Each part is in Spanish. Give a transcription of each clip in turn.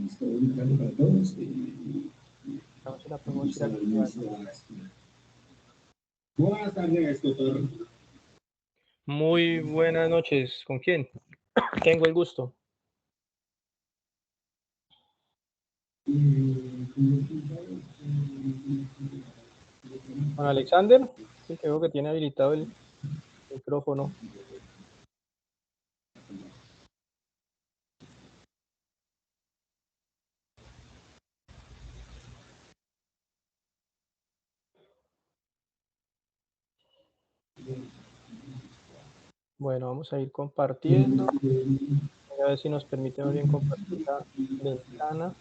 A ver si la podemos ir activando. Buenas tardes, doctor. Muy buenas noches. ¿Con quién? Tengo el gusto. Con Alexander, sí, creo que tiene habilitado el micrófono. Bueno, vamos a ir compartiendo. A ver si nos permite muy bien compartir la ventana.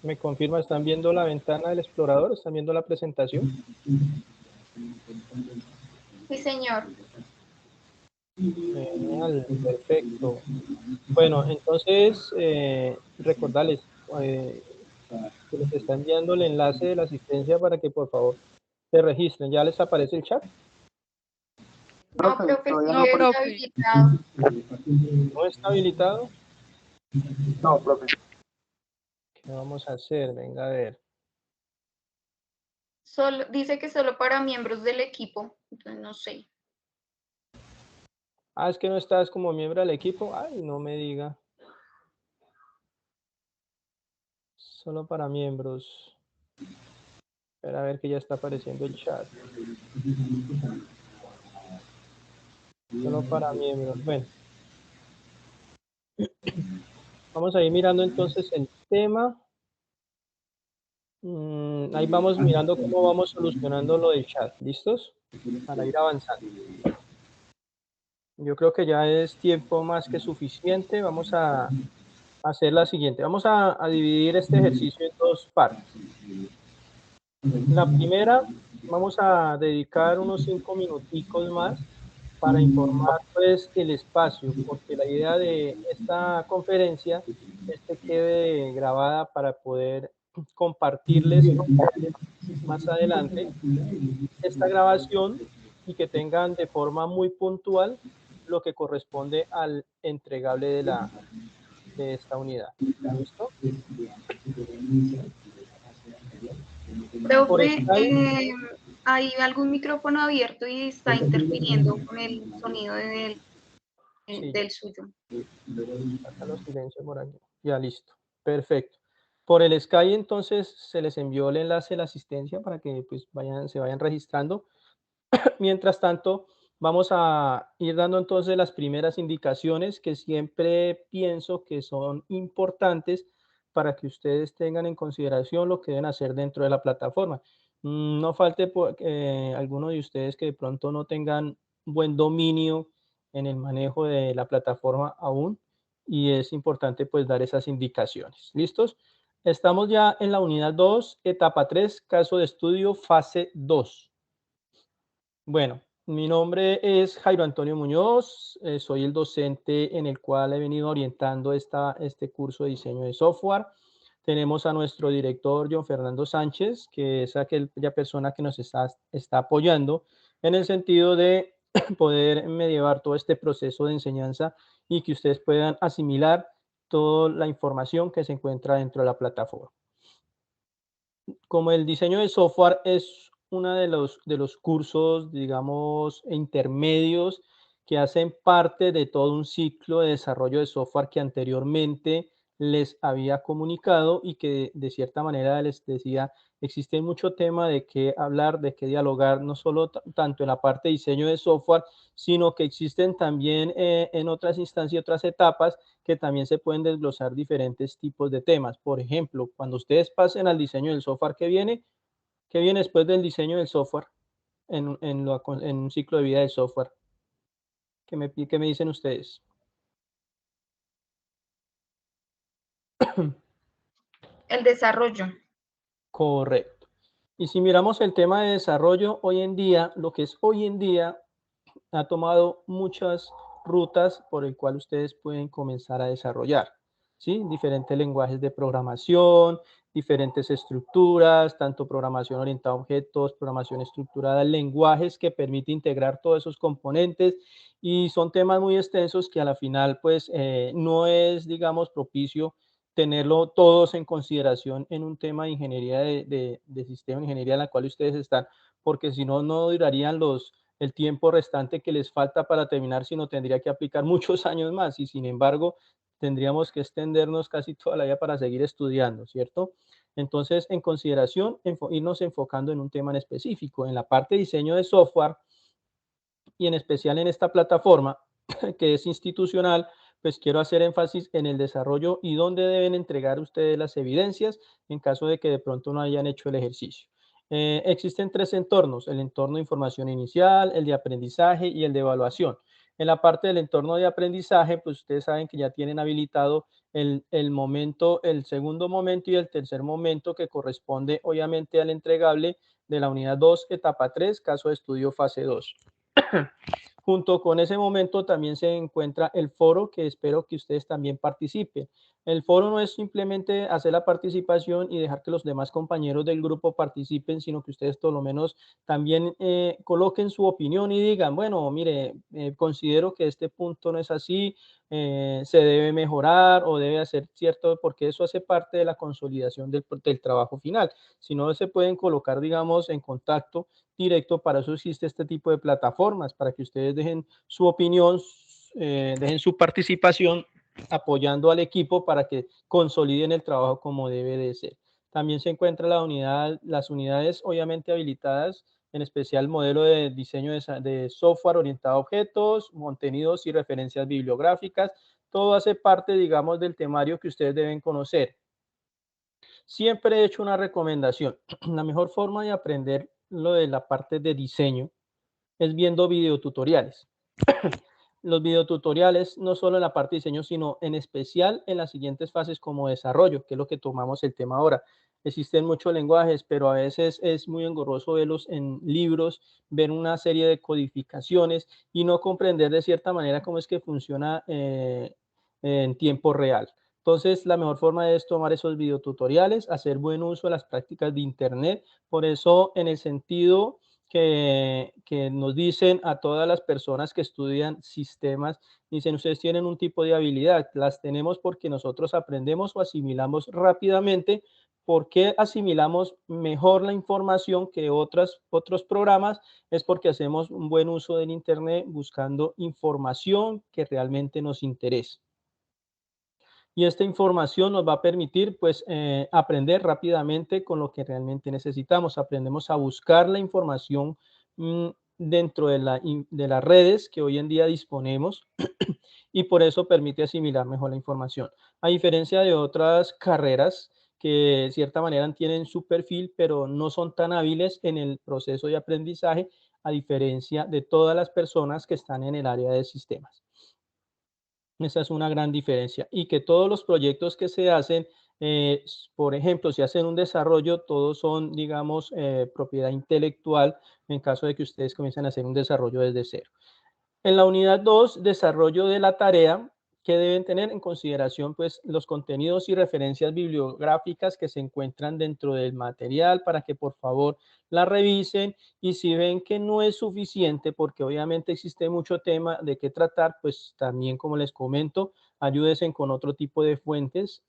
¿Me confirma? ¿Están viendo la ventana del explorador? ¿Están viendo la presentación? Sí, señor. Genial, perfecto. Bueno, entonces, recordarles que les está enviando el enlace de la asistencia para que por favor se registren. ¿Ya les aparece el chat? No, profe, No, sigue profe. habilitado. ¿No está habilitado? No, profe. ¿Qué vamos a hacer? Venga a ver. Solo, dice que solo para miembros del equipo, entonces no sé. Ah, es que no estás como miembro del equipo. Ay, no me diga. Solo para miembros. Espera a ver que ya está apareciendo el chat. Solo para miembros. Bueno. Vamos a ir mirando entonces el tema. Ahí vamos mirando cómo vamos solucionando lo del chat. ¿Listos? Para ir avanzando. Yo creo que ya es tiempo más que suficiente. Vamos a hacer la siguiente. Vamos a dividir este ejercicio en dos partes. La primera, vamos a dedicar unos 5 minuticos más para informar pues el espacio, porque la idea de esta conferencia es que quede grabada para poder compartirles más adelante esta grabación y que tengan de forma muy puntual lo que corresponde al entregable de esta unidad. ¿Listo? Por Profe, Skype, hay algún micrófono abierto y está interfiriendo con el sonido sí, del suyo. acá los silencio por aquí. Ya listo. Perfecto. Por el Skype entonces se les envió el enlace de la asistencia para que pues se vayan registrando. Mientras tanto, vamos a ir dando entonces las primeras indicaciones que siempre pienso que son importantes para que ustedes tengan en consideración lo que deben hacer dentro de la plataforma. No falte alguno de ustedes que de pronto no tengan buen dominio en el manejo de la plataforma aún y es importante pues dar esas indicaciones. ¿Listos? Estamos ya en la unidad 2, etapa 3, caso de estudio, fase 2. Bueno, mi nombre es Jairo Antonio Muñoz, soy el docente en el cual he venido orientando este curso de diseño de software. Tenemos a nuestro director, John Fernando Sánchez, que es aquella persona que nos está apoyando en el sentido de poder llevar todo este proceso de enseñanza y que ustedes puedan asimilar toda la información que se encuentra dentro de la plataforma. Como el diseño de software es uno de los cursos, digamos, intermedios que hacen parte de todo un ciclo de desarrollo de software que anteriormente les había comunicado y que de cierta manera les decía, existe mucho tema de qué hablar, de qué dialogar, no solo tanto en la parte de diseño de software, sino que existen también en otras instancias, otras etapas, que también se pueden desglosar diferentes tipos de temas. Por ejemplo, cuando ustedes pasen al diseño del software, ¿qué viene después del diseño del software en un ciclo de vida del software? ¿Qué me dicen ustedes? El desarrollo. Correcto. Y si miramos el tema de desarrollo hoy en día, lo que es hoy en día, ha tomado muchas rutas por el cual ustedes pueden comenzar a desarrollar, ¿sí? Diferentes lenguajes de programación, diferentes estructuras, tanto programación orientada a objetos, programación estructurada, lenguajes que permite integrar todos esos componentes, y son temas muy extensos que a la final pues no es, digamos, propicio tenerlo todos en consideración en un tema de ingeniería de sistema, ingeniería en la cual ustedes están, porque si no, no durarían el tiempo restante que les falta para terminar, sino tendría que aplicar muchos años más, y sin embargo tendríamos que extendernos casi toda la vida para seguir estudiando, ¿cierto? Entonces, en consideración, irnos enfocando en un tema en específico, en la parte de diseño de software, y en especial en esta plataforma que es institucional, pues quiero hacer énfasis en el desarrollo y dónde deben entregar ustedes las evidencias en caso de que de pronto no hayan hecho el ejercicio. Existen 3 entornos: el entorno de información inicial, el de aprendizaje y el de evaluación. En la parte del entorno de aprendizaje, pues ustedes saben que ya tienen habilitado el segundo momento y el tercer momento, que corresponde obviamente al entregable de la unidad 2, etapa 3, caso de estudio fase 2. Junto con ese momento también se encuentra el foro, que espero que ustedes también participen. El foro no es simplemente hacer la participación y dejar que los demás compañeros del grupo participen, sino que ustedes por lo menos también coloquen su opinión y digan, bueno, mire, considero que este punto no es así, se debe mejorar o debe hacer cierto, porque eso hace parte de la consolidación del trabajo final. Si no, se pueden colocar, digamos, en contacto directo. Para eso existe este tipo de plataformas, para que ustedes dejen su opinión, dejen su participación apoyando al equipo para que consoliden el trabajo como debe de ser. También se encuentra las unidades obviamente habilitadas, en especial modelo de diseño de software orientado a objetos, contenidos y referencias bibliográficas. Todo hace parte, digamos, del temario que ustedes deben conocer. Siempre he hecho una recomendación. La mejor forma de aprender lo de la parte de diseño es viendo videotutoriales. Los videotutoriales, no solo en la parte de diseño, sino en especial en las siguientes fases como desarrollo, que es lo que tomamos el tema ahora. Existen muchos lenguajes, pero a veces es muy engorroso verlos en libros, ver una serie de codificaciones y no comprender de cierta manera cómo es que funciona en tiempo real. Entonces, la mejor forma es tomar esos videotutoriales, hacer buen uso de las prácticas de Internet. Por eso, en el sentido que nos dicen a todas las personas que estudian sistemas, dicen, ustedes tienen un tipo de habilidad, las tenemos porque nosotros aprendemos o asimilamos rápidamente. ¿Por qué asimilamos mejor la información que otros programas? Es porque hacemos un buen uso del Internet buscando información que realmente nos interesa. Y esta información nos va a permitir pues aprender rápidamente con lo que realmente necesitamos. Aprendemos a buscar la información dentro de las redes que hoy en día disponemos y por eso permite asimilar mejor la información. A diferencia de otras carreras que de cierta manera tienen su perfil, pero no son tan hábiles en el proceso de aprendizaje, a diferencia de todas las personas que están en el área de sistemas. Esa es una gran diferencia. Y que todos los proyectos que se hacen, por ejemplo, si hacen un desarrollo, todos son, digamos, propiedad intelectual en caso de que ustedes comiencen a hacer un desarrollo desde cero. En la unidad 2, desarrollo de la tarea, que deben tener en consideración pues los contenidos y referencias bibliográficas que se encuentran dentro del material, para que por favor la revisen, y si ven que no es suficiente, porque obviamente existe mucho tema de qué tratar, pues también, como les comento, ayúdense con otro tipo de fuentes,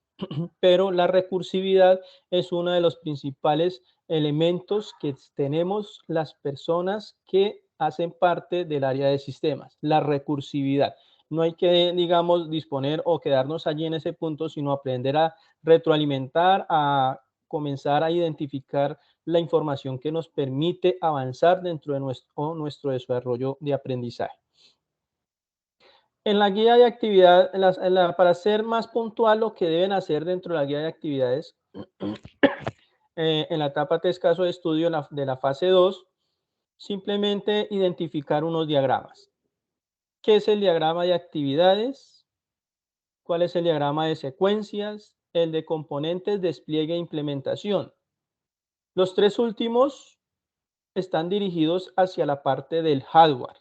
pero la recursividad es uno de los principales elementos que tenemos las personas que hacen parte del área de sistemas, la recursividad. No hay que, digamos, disponer o quedarnos allí en ese punto, sino aprender a retroalimentar, a comenzar a identificar la información que nos permite avanzar dentro de nuestro desarrollo de aprendizaje. En la guía de actividad, para ser más puntual, lo que deben hacer dentro de la guía de actividades, en la etapa 3, caso de estudio de la fase 2, simplemente identificar unos diagramas. ¿Qué es el diagrama de actividades? ¿Cuál es el diagrama de secuencias? El de componentes, despliegue e implementación. Los 3 últimos están dirigidos hacia la parte del hardware.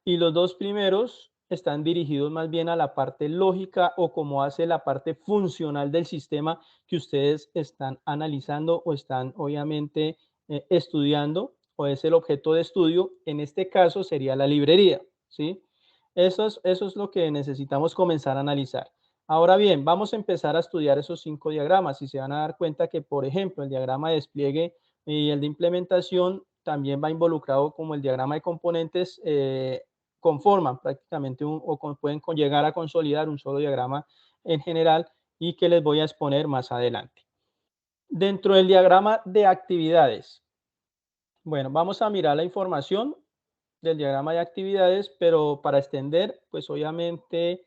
y los dos primeros están dirigidos más bien a la parte lógica o como hace la parte funcional del sistema que ustedes están analizando o están obviamente estudiando, o es el objeto de estudio. En este caso sería la librería, ¿sí? Eso es lo que necesitamos comenzar a analizar. Ahora bien, vamos a empezar a estudiar esos 5 diagramas y se van a dar cuenta que, por ejemplo, el diagrama de despliegue y el de implementación también va involucrado como el diagrama de componentes, conforman prácticamente pueden llegar a consolidar un solo diagrama en general y que les voy a exponer más adelante. Dentro del diagrama de actividades, bueno, vamos a mirar la información del diagrama de actividades, pero para extender, pues obviamente,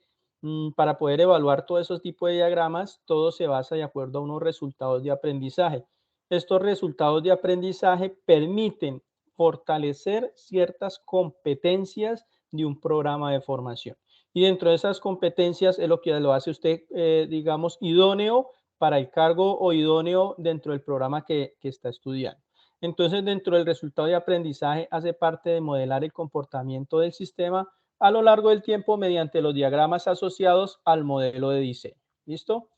para poder evaluar todos esos tipos de diagramas, todo se basa de acuerdo a unos resultados de aprendizaje. Estos resultados de aprendizaje permiten fortalecer ciertas competencias de un programa de formación. Y dentro de esas competencias es lo que lo hace usted, digamos, idóneo para el cargo o idóneo dentro del programa que está estudiando. Entonces, dentro del resultado de aprendizaje hace parte de modelar el comportamiento del sistema a lo largo del tiempo mediante los diagramas asociados al modelo de diseño. ¿Listo?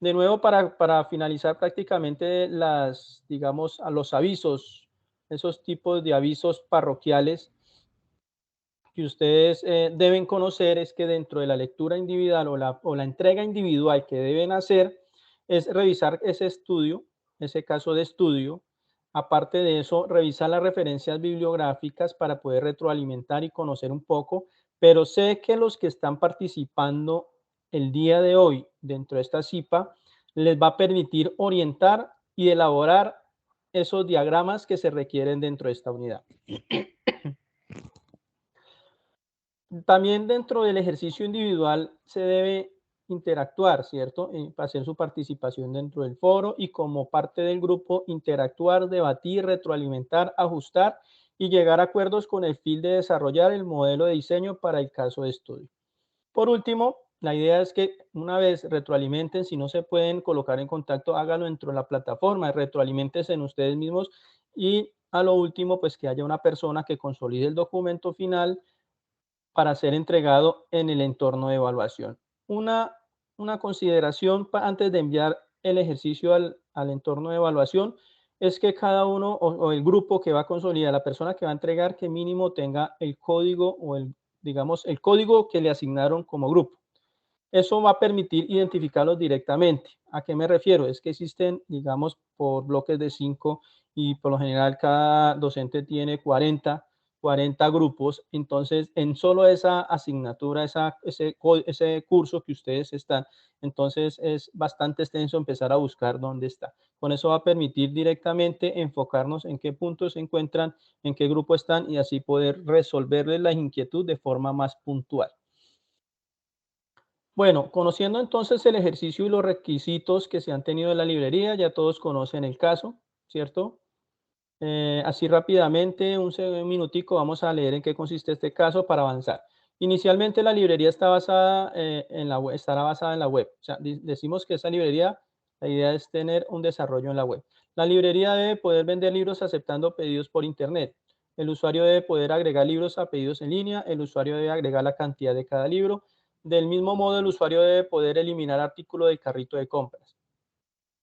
De nuevo, para finalizar prácticamente digamos, a los avisos, esos tipos de avisos parroquiales que ustedes deben conocer, es que dentro de la lectura individual o la entrega individual que deben hacer es revisar ese estudio, ese caso de estudio. Aparte de eso, revisar las referencias bibliográficas para poder retroalimentar y conocer un poco, pero sé que los que están participando el día de hoy dentro de esta CIPA les va a permitir orientar y elaborar esos diagramas que se requieren dentro de esta unidad. También dentro del ejercicio individual se debe interactuar, ¿cierto? Hacer su participación dentro del foro y como parte del grupo interactuar, debatir, retroalimentar, ajustar y llegar a acuerdos con el fin de desarrollar el modelo de diseño para el caso de estudio. Por último, la idea es que una vez retroalimenten, si no se pueden colocar en contacto, háganlo dentro de la plataforma, retroalimentense en ustedes mismos y a lo último, pues que haya una persona que consolide el documento final para ser entregado en el entorno de evaluación. Una consideración antes de enviar el ejercicio al entorno de evaluación es que cada uno o el grupo que va a consolidar, la persona que va a entregar, que mínimo tenga el código o digamos, el código que le asignaron como grupo. Eso va a permitir identificarlos directamente. ¿A qué me refiero? Es que existen, digamos, por bloques de 5 y por lo general cada docente tiene 40 grupos. Entonces, en solo esa asignatura, ese curso que ustedes están, entonces es bastante extenso empezar a buscar dónde está. Con eso va a permitir directamente enfocarnos en qué puntos se encuentran, en qué grupo están y así poder resolverles la inquietud de forma más puntual. Bueno, conociendo entonces el ejercicio y los requisitos que se han tenido en la librería, ya todos conocen el caso, ¿cierto? Así rápidamente, un minutico, vamos a leer en qué consiste este caso para avanzar. Inicialmente la librería está basada en la web, estará basada en la web. O sea, decimos que esa librería, la idea es tener un desarrollo en la web. La librería debe poder vender libros aceptando pedidos por internet. El usuario debe poder agregar libros a pedidos en línea. El usuario debe agregar la cantidad de cada libro. Del mismo modo, el usuario debe poder eliminar artículos del carrito de compras.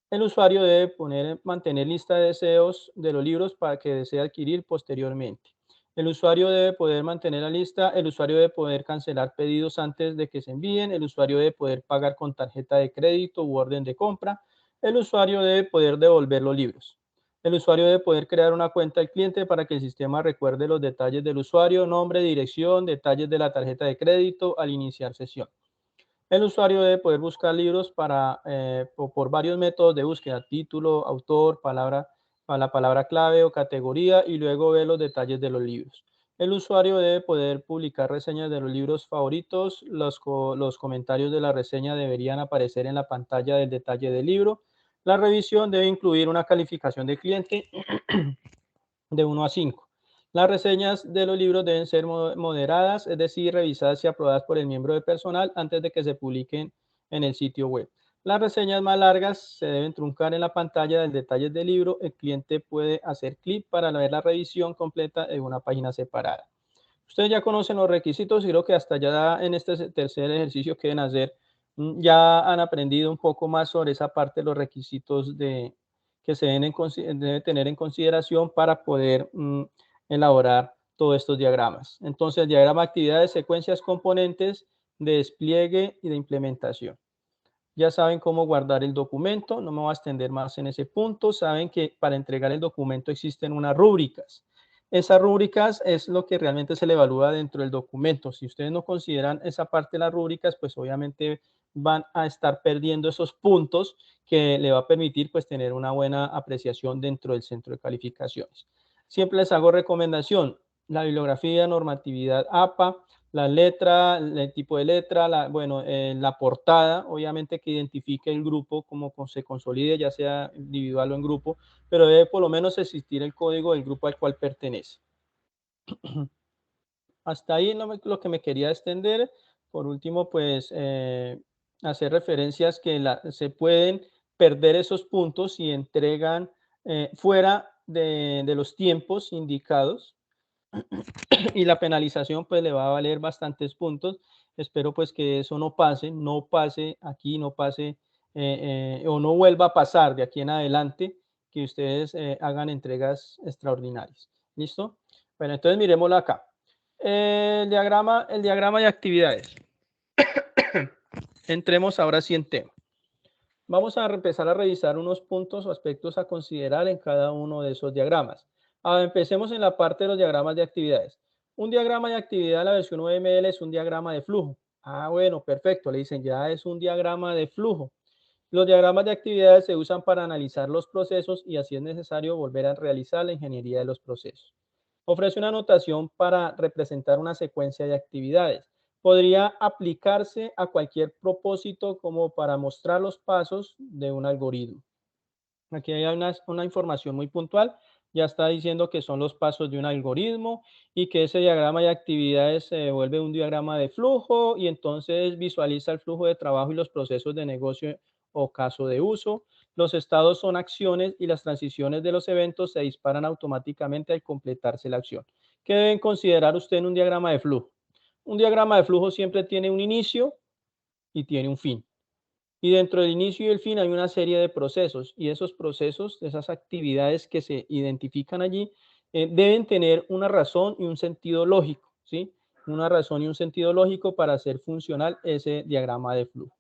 El usuario debe mantener lista de deseos de los libros para que desee adquirir posteriormente. El usuario debe poder mantener la lista. El usuario debe poder cancelar pedidos antes de que se envíen. El usuario debe poder pagar con tarjeta de crédito u orden de compra. El usuario debe poder devolver los libros. El usuario debe poder crear una cuenta del cliente para que el sistema recuerde los detalles del usuario, nombre, dirección, detalles de la tarjeta de crédito al iniciar sesión. El usuario debe poder buscar libros por varios métodos de búsqueda, título, autor, la palabra clave o categoría y luego ver los detalles de los libros. El usuario debe poder publicar reseñas de los libros favoritos. Los comentarios de la reseña deberían aparecer en la pantalla del detalle del libro. La revisión debe incluir una calificación de cliente de 1 a 5. Las reseñas de los libros deben ser moderadas, es decir, revisadas y aprobadas por el miembro de personal antes de que se publiquen en el sitio web. Las reseñas más largas se deben truncar en la pantalla del detalle del libro. El cliente puede hacer clic para ver la revisión completa en una página separada. Ustedes ya conocen los requisitos y creo que hasta ya en este tercer ejercicio que deben hacer, ya han aprendido un poco más sobre esa parte de los requisitos que se debe tener en consideración para poder elaborar todos estos diagramas. Entonces, el diagrama de actividades, secuencias, componentes, de despliegue y de implementación. Ya saben cómo guardar el documento, no me voy a extender más en ese punto. Saben que para entregar el documento existen unas rúbricas. Esas rúbricas es lo que realmente se le evalúa dentro del documento. Si ustedes no consideran esa parte de las rúbricas, pues obviamente van a estar perdiendo esos puntos que le va a permitir pues tener una buena apreciación dentro del centro de calificaciones. Siempre les hago recomendación, la bibliografía, normatividad APA, la letra, el tipo de letra, la portada, obviamente que identifique el grupo como se consolide, ya sea individual o en grupo, pero debe por lo menos existir el código del grupo al cual pertenece. Hasta ahí lo que me quería extender. Por último, pues hacer referencias que se pueden perder esos puntos si entregan fuera de los tiempos indicados. Y la penalización pues le va a valer bastantes puntos. Espero pues que eso no pase aquí, no pase o no vuelva a pasar de aquí en adelante, que ustedes hagan entregas extraordinarias. ¿Listo? Bueno, entonces miremoslo acá. El diagrama de actividades. Entremos ahora sí en tema. Vamos a empezar a revisar unos puntos o aspectos a considerar en cada uno de esos diagramas. Empecemos en la parte de los diagramas de actividades. Un diagrama de actividad de la versión UML es un diagrama de flujo. Bueno, perfecto. Le dicen ya es un diagrama de flujo. Los diagramas de actividades se usan para analizar los procesos y así es necesario volver a realizar la ingeniería de los procesos. Ofrece una notación para representar una secuencia de actividades. Podría aplicarse a cualquier propósito como para mostrar los pasos de un algoritmo. Aquí hay una información muy puntual. Ya está diciendo que son los pasos de un algoritmo y que ese diagrama de actividades se vuelve un diagrama de flujo y entonces visualiza el flujo de trabajo y los procesos de negocio o caso de uso. Los estados son acciones y las transiciones de los eventos se disparan automáticamente al completarse la acción. ¿Qué deben considerar usted en un diagrama de flujo? Un diagrama de flujo siempre tiene un inicio y tiene un fin. Y dentro del inicio y el fin hay una serie de procesos y esos procesos, esas actividades que se identifican allí, deben tener una razón y un sentido lógico, ¿sí? Una razón y un sentido lógico para hacer funcional ese diagrama de flujo.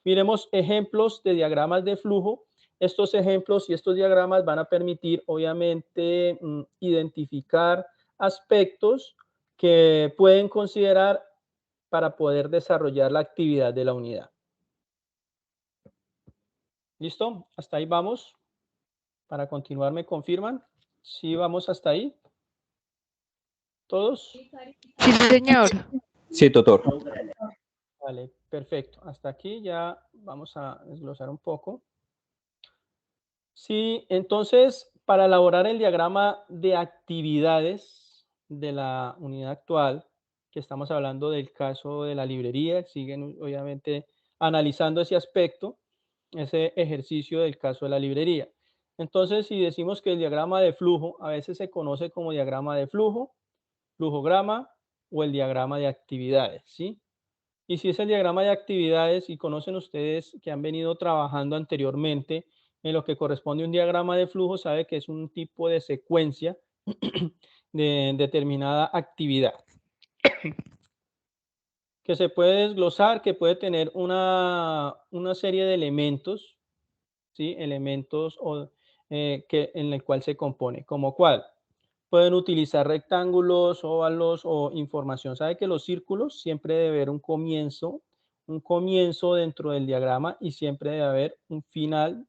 Miremos ejemplos de diagramas de flujo. Estos ejemplos y estos diagramas van a permitir, obviamente, identificar aspectos que pueden considerar para poder desarrollar la actividad de la unidad. ¿Listo? Hasta ahí vamos. Para continuar, ¿me confirman? ¿Sí vamos hasta ahí? ¿Todos? Sí, señor. Sí, doctor. Vale, perfecto. Hasta aquí ya vamos a desglosar un poco. Sí, entonces, para elaborar el diagrama de actividades de la unidad actual, que estamos hablando del caso de la librería, siguen obviamente analizando ese aspecto, ese ejercicio del caso de la librería. Entonces, si decimos que el diagrama de flujo a veces se conoce como diagrama de flujo, flujograma o el diagrama de actividades, ¿sí? Y si es el diagrama de actividades y conocen ustedes que han venido trabajando anteriormente en lo que corresponde a un diagrama de flujo, sabe que es un tipo de secuencia de determinada actividad que se puede desglosar, que puede tener una serie de elementos, ¿sí? Elementos en el cual se compone. ¿Como cuál? Pueden utilizar rectángulos, óvalos o información. Sabe que los círculos siempre debe haber un comienzo dentro del diagrama y siempre debe haber un final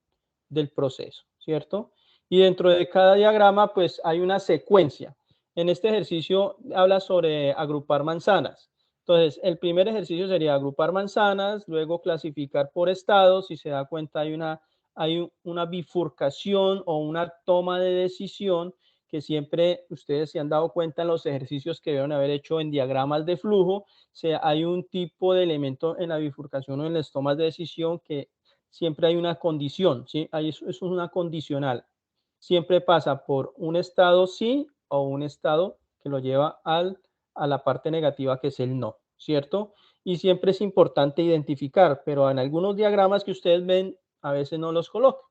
del proceso, ¿cierto? Y dentro de cada diagrama, pues hay una secuencia. En este ejercicio habla sobre agrupar manzanas. Entonces, el primer ejercicio sería agrupar manzanas, luego clasificar por estados. Si se da cuenta, hay una bifurcación o una toma de decisión que siempre ustedes se han dado cuenta en los ejercicios que deben haber hecho en diagramas de flujo. Hay un tipo de elemento en la bifurcación o en las tomas de decisión que siempre hay una condición, ¿sí? Eso es una condicional. Siempre pasa por un estado sí o un estado que lo lleva a a la parte negativa, que es el no, ¿cierto? Y siempre es importante identificar, pero en algunos diagramas que ustedes ven, a veces no los colocan.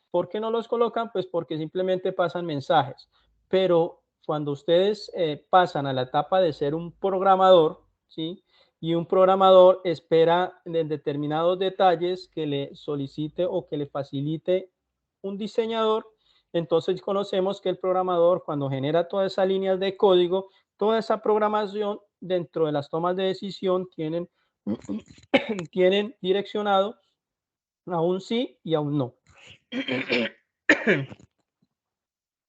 ¿Por qué no los colocan? Pues porque simplemente pasan mensajes. Pero cuando ustedes pasan a la etapa de ser un programador, ¿sí? Y un programador espera en determinados detalles que le solicite o que le facilite un diseñador, entonces conocemos que el programador, cuando genera todas esas líneas de código, toda esa programación dentro de las tomas de decisión tienen direccionado a un sí y a un no.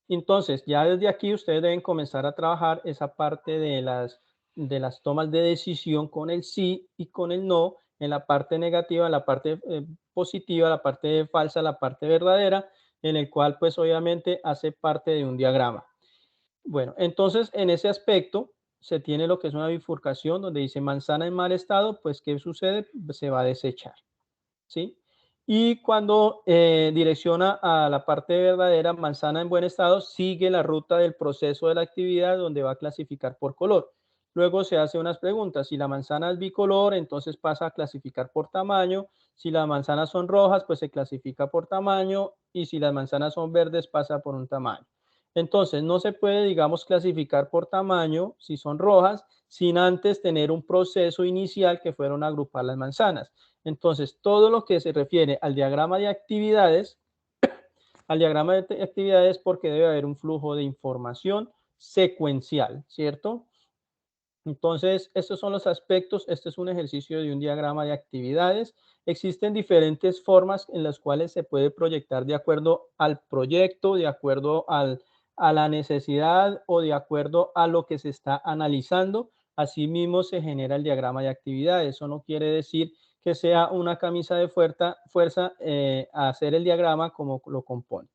Entonces, ya desde aquí ustedes deben comenzar a trabajar esa parte de las tomas de decisión con el sí y con el no, en la parte negativa, en la parte positiva, la parte falsa, la parte verdadera, en el cual pues obviamente hace parte de un diagrama. Bueno, entonces en ese aspecto se tiene lo que es una bifurcación donde dice manzana en mal estado, pues ¿qué sucede? Se va a desechar, ¿sí? Y cuando direcciona a la parte verdadera, manzana en buen estado, sigue la ruta del proceso de la actividad donde va a clasificar por color. Luego se hace unas preguntas. Si la manzana es bicolor, entonces pasa a clasificar por tamaño. Si las manzanas son rojas, pues se clasifica por tamaño. Y si las manzanas son verdes, pasa por un tamaño. Entonces, no se puede, digamos, clasificar por tamaño si son rojas, sin antes tener un proceso inicial que fueron a agrupar las manzanas. Entonces, todo lo que se refiere al diagrama de actividades, porque debe haber un flujo de información secuencial, ¿cierto? Entonces, estos son los aspectos. Este es un ejercicio de un diagrama de actividades. Existen diferentes formas en las cuales se puede proyectar de acuerdo al proyecto, de acuerdo a la necesidad o de acuerdo a lo que se está analizando. Asimismo, se genera el diagrama de actividades. Eso no quiere decir que sea una camisa de fuerza hacer el diagrama como lo compone.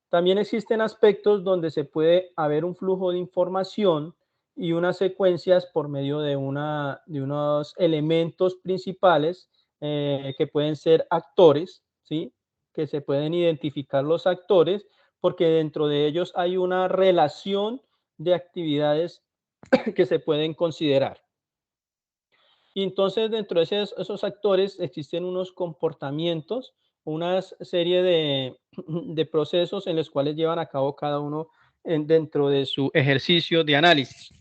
También existen aspectos donde se puede haber un flujo de información y unas secuencias por medio de unos elementos principales que pueden ser actores, ¿sí? Que se pueden identificar los actores porque dentro de ellos hay una relación de actividades que se pueden considerar. Y entonces dentro de esos actores existen unos comportamientos, una serie de procesos en los cuales llevan a cabo cada uno dentro de su ejercicio de análisis.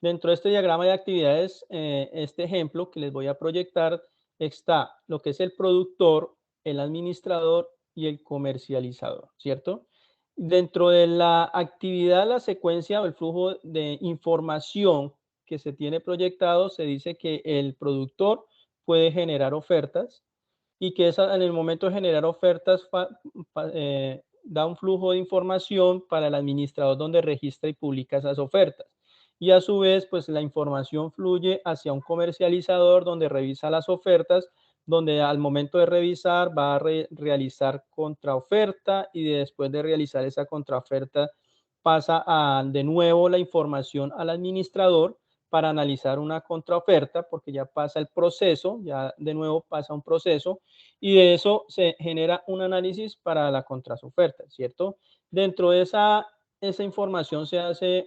Dentro de este diagrama de actividades, este ejemplo que les voy a proyectar, está lo que es el productor, el administrador y el comercializador, ¿cierto? Dentro de la actividad, la secuencia o el flujo de información que se tiene proyectado, se dice que el productor puede generar ofertas y que en el momento de generar ofertas da un flujo de información para el administrador donde registra y publica esas ofertas. Y a su vez, pues la información fluye hacia un comercializador donde revisa las ofertas, donde al momento de revisar va a realizar contraoferta y después de realizar esa contraoferta pasa de nuevo la información al administrador para analizar una contraoferta porque ya pasa el proceso, ya de nuevo pasa un proceso y de eso se genera un análisis para la contraoferta, ¿cierto? Dentro de esa información se hace,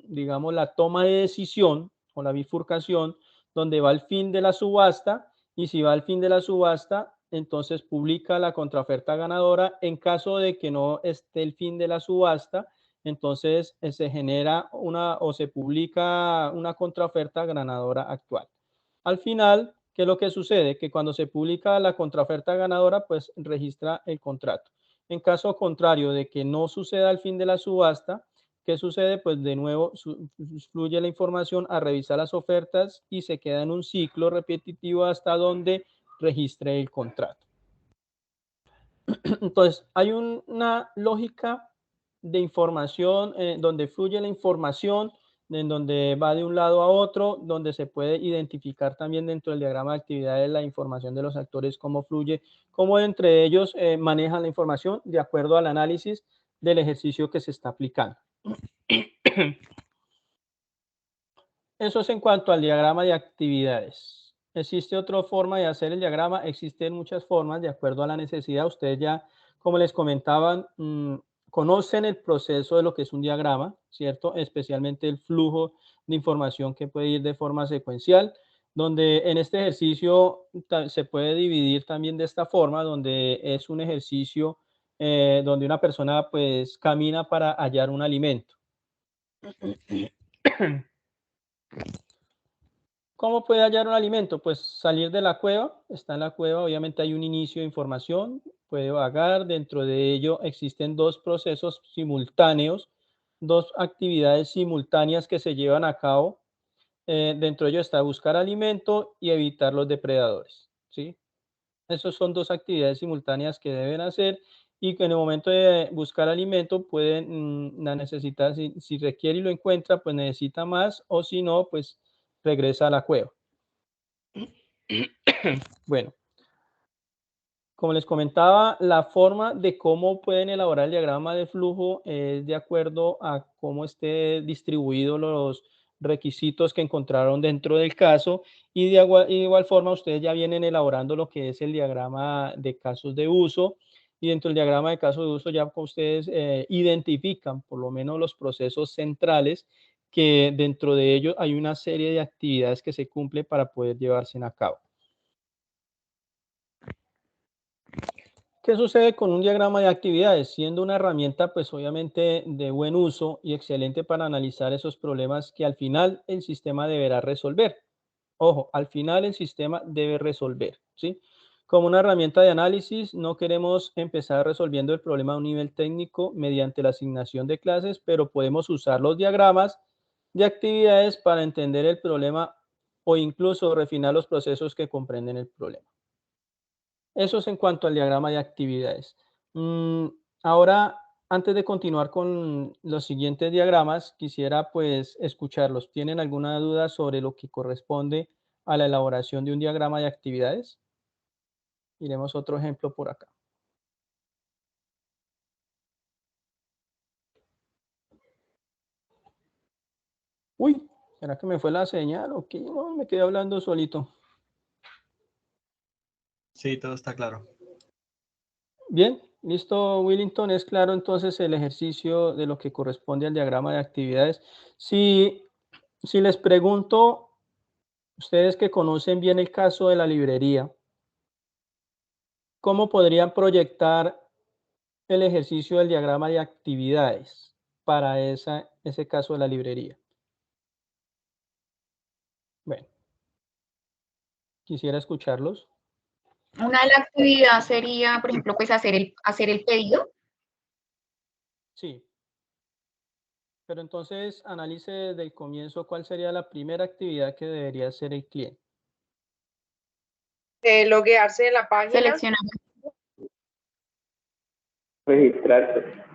digamos, la toma de decisión o la bifurcación donde va el fin de la subasta y si va al fin de la subasta, entonces publica la contraoferta ganadora. En caso de que no esté el fin de la subasta, entonces se genera o se publica una contraoferta ganadora actual. Al final, ¿qué es lo que sucede? Que cuando se publica la contraoferta ganadora, pues registra el contrato. En caso contrario de que no suceda el fin de la subasta, ¿qué sucede? Pues de nuevo fluye la información a revisar las ofertas y se queda en un ciclo repetitivo hasta donde registre el contrato. Entonces, hay una lógica de información donde fluye la información, en donde va de un lado a otro, donde se puede identificar también dentro del diagrama de actividades la información de los actores, cómo fluye, cómo entre ellos manejan la información de acuerdo al análisis del ejercicio que se está aplicando. Eso es en cuanto al diagrama de actividades. ¿Existe otra forma de hacer el diagrama? Existen muchas formas de acuerdo a la necesidad. Ustedes ya, como les comentaban, conocen el proceso de lo que es un diagrama, ¿cierto? Especialmente el flujo de información que puede ir de forma secuencial, donde en este ejercicio se puede dividir también de esta forma, donde es un ejercicio donde una persona pues camina para hallar un alimento. ¿Cómo puede hallar un alimento? Pues salir de la cueva, está en la cueva, obviamente hay un inicio de información, puede vagar, dentro de ello existen dos procesos simultáneos, dos actividades simultáneas que se llevan a cabo. Dentro de ello está buscar alimento y evitar los depredadores, ¿sí? Esas son dos actividades simultáneas que deben hacer y que en el momento de buscar alimento pueden necesitar, si requiere y lo encuentra, pues necesita más, o si no, pues regresa a la cueva. Bueno, como les comentaba, la forma de cómo pueden elaborar el diagrama de flujo es de acuerdo a cómo esté distribuido los requisitos que encontraron dentro del caso, y de igual forma ustedes ya vienen elaborando lo que es el diagrama de casos de uso, y dentro del diagrama de casos de uso ya ustedes identifican por lo menos los procesos centrales, que dentro de ellos hay una serie de actividades que se cumplen para poder llevarse a cabo. ¿Qué sucede con un diagrama de actividades? Siendo una herramienta, pues obviamente de buen uso y excelente para analizar esos problemas que al final el sistema deberá resolver. Ojo, al final el sistema debe resolver, ¿sí? Como una herramienta de análisis, no queremos empezar resolviendo el problema a un nivel técnico mediante la asignación de clases, pero podemos usar los diagramas de actividades para entender el problema o incluso refinar los procesos que comprenden el problema. Eso es en cuanto al diagrama de actividades. Ahora, antes de continuar con los siguientes diagramas, quisiera pues escucharlos. ¿Tienen alguna duda sobre lo que corresponde a la elaboración de un diagrama de actividades? Miremos otro ejemplo por acá. Uy, ¿será que me fue la señal o qué? No, me quedé hablando solito. Sí, todo está claro. Bien, listo, Willington. Es claro entonces el ejercicio de lo que corresponde al diagrama de actividades. Si les pregunto, ustedes que conocen bien el caso de la librería, ¿cómo podrían proyectar el ejercicio del diagrama de actividades para ese caso de la librería? Bueno, quisiera escucharlos. Una de las actividades sería, por ejemplo, pues hacer el pedido. Sí. Pero entonces analice desde el comienzo cuál sería la primera actividad que debería hacer el cliente. Loguearse de la página. Seleccionar. Registrarse.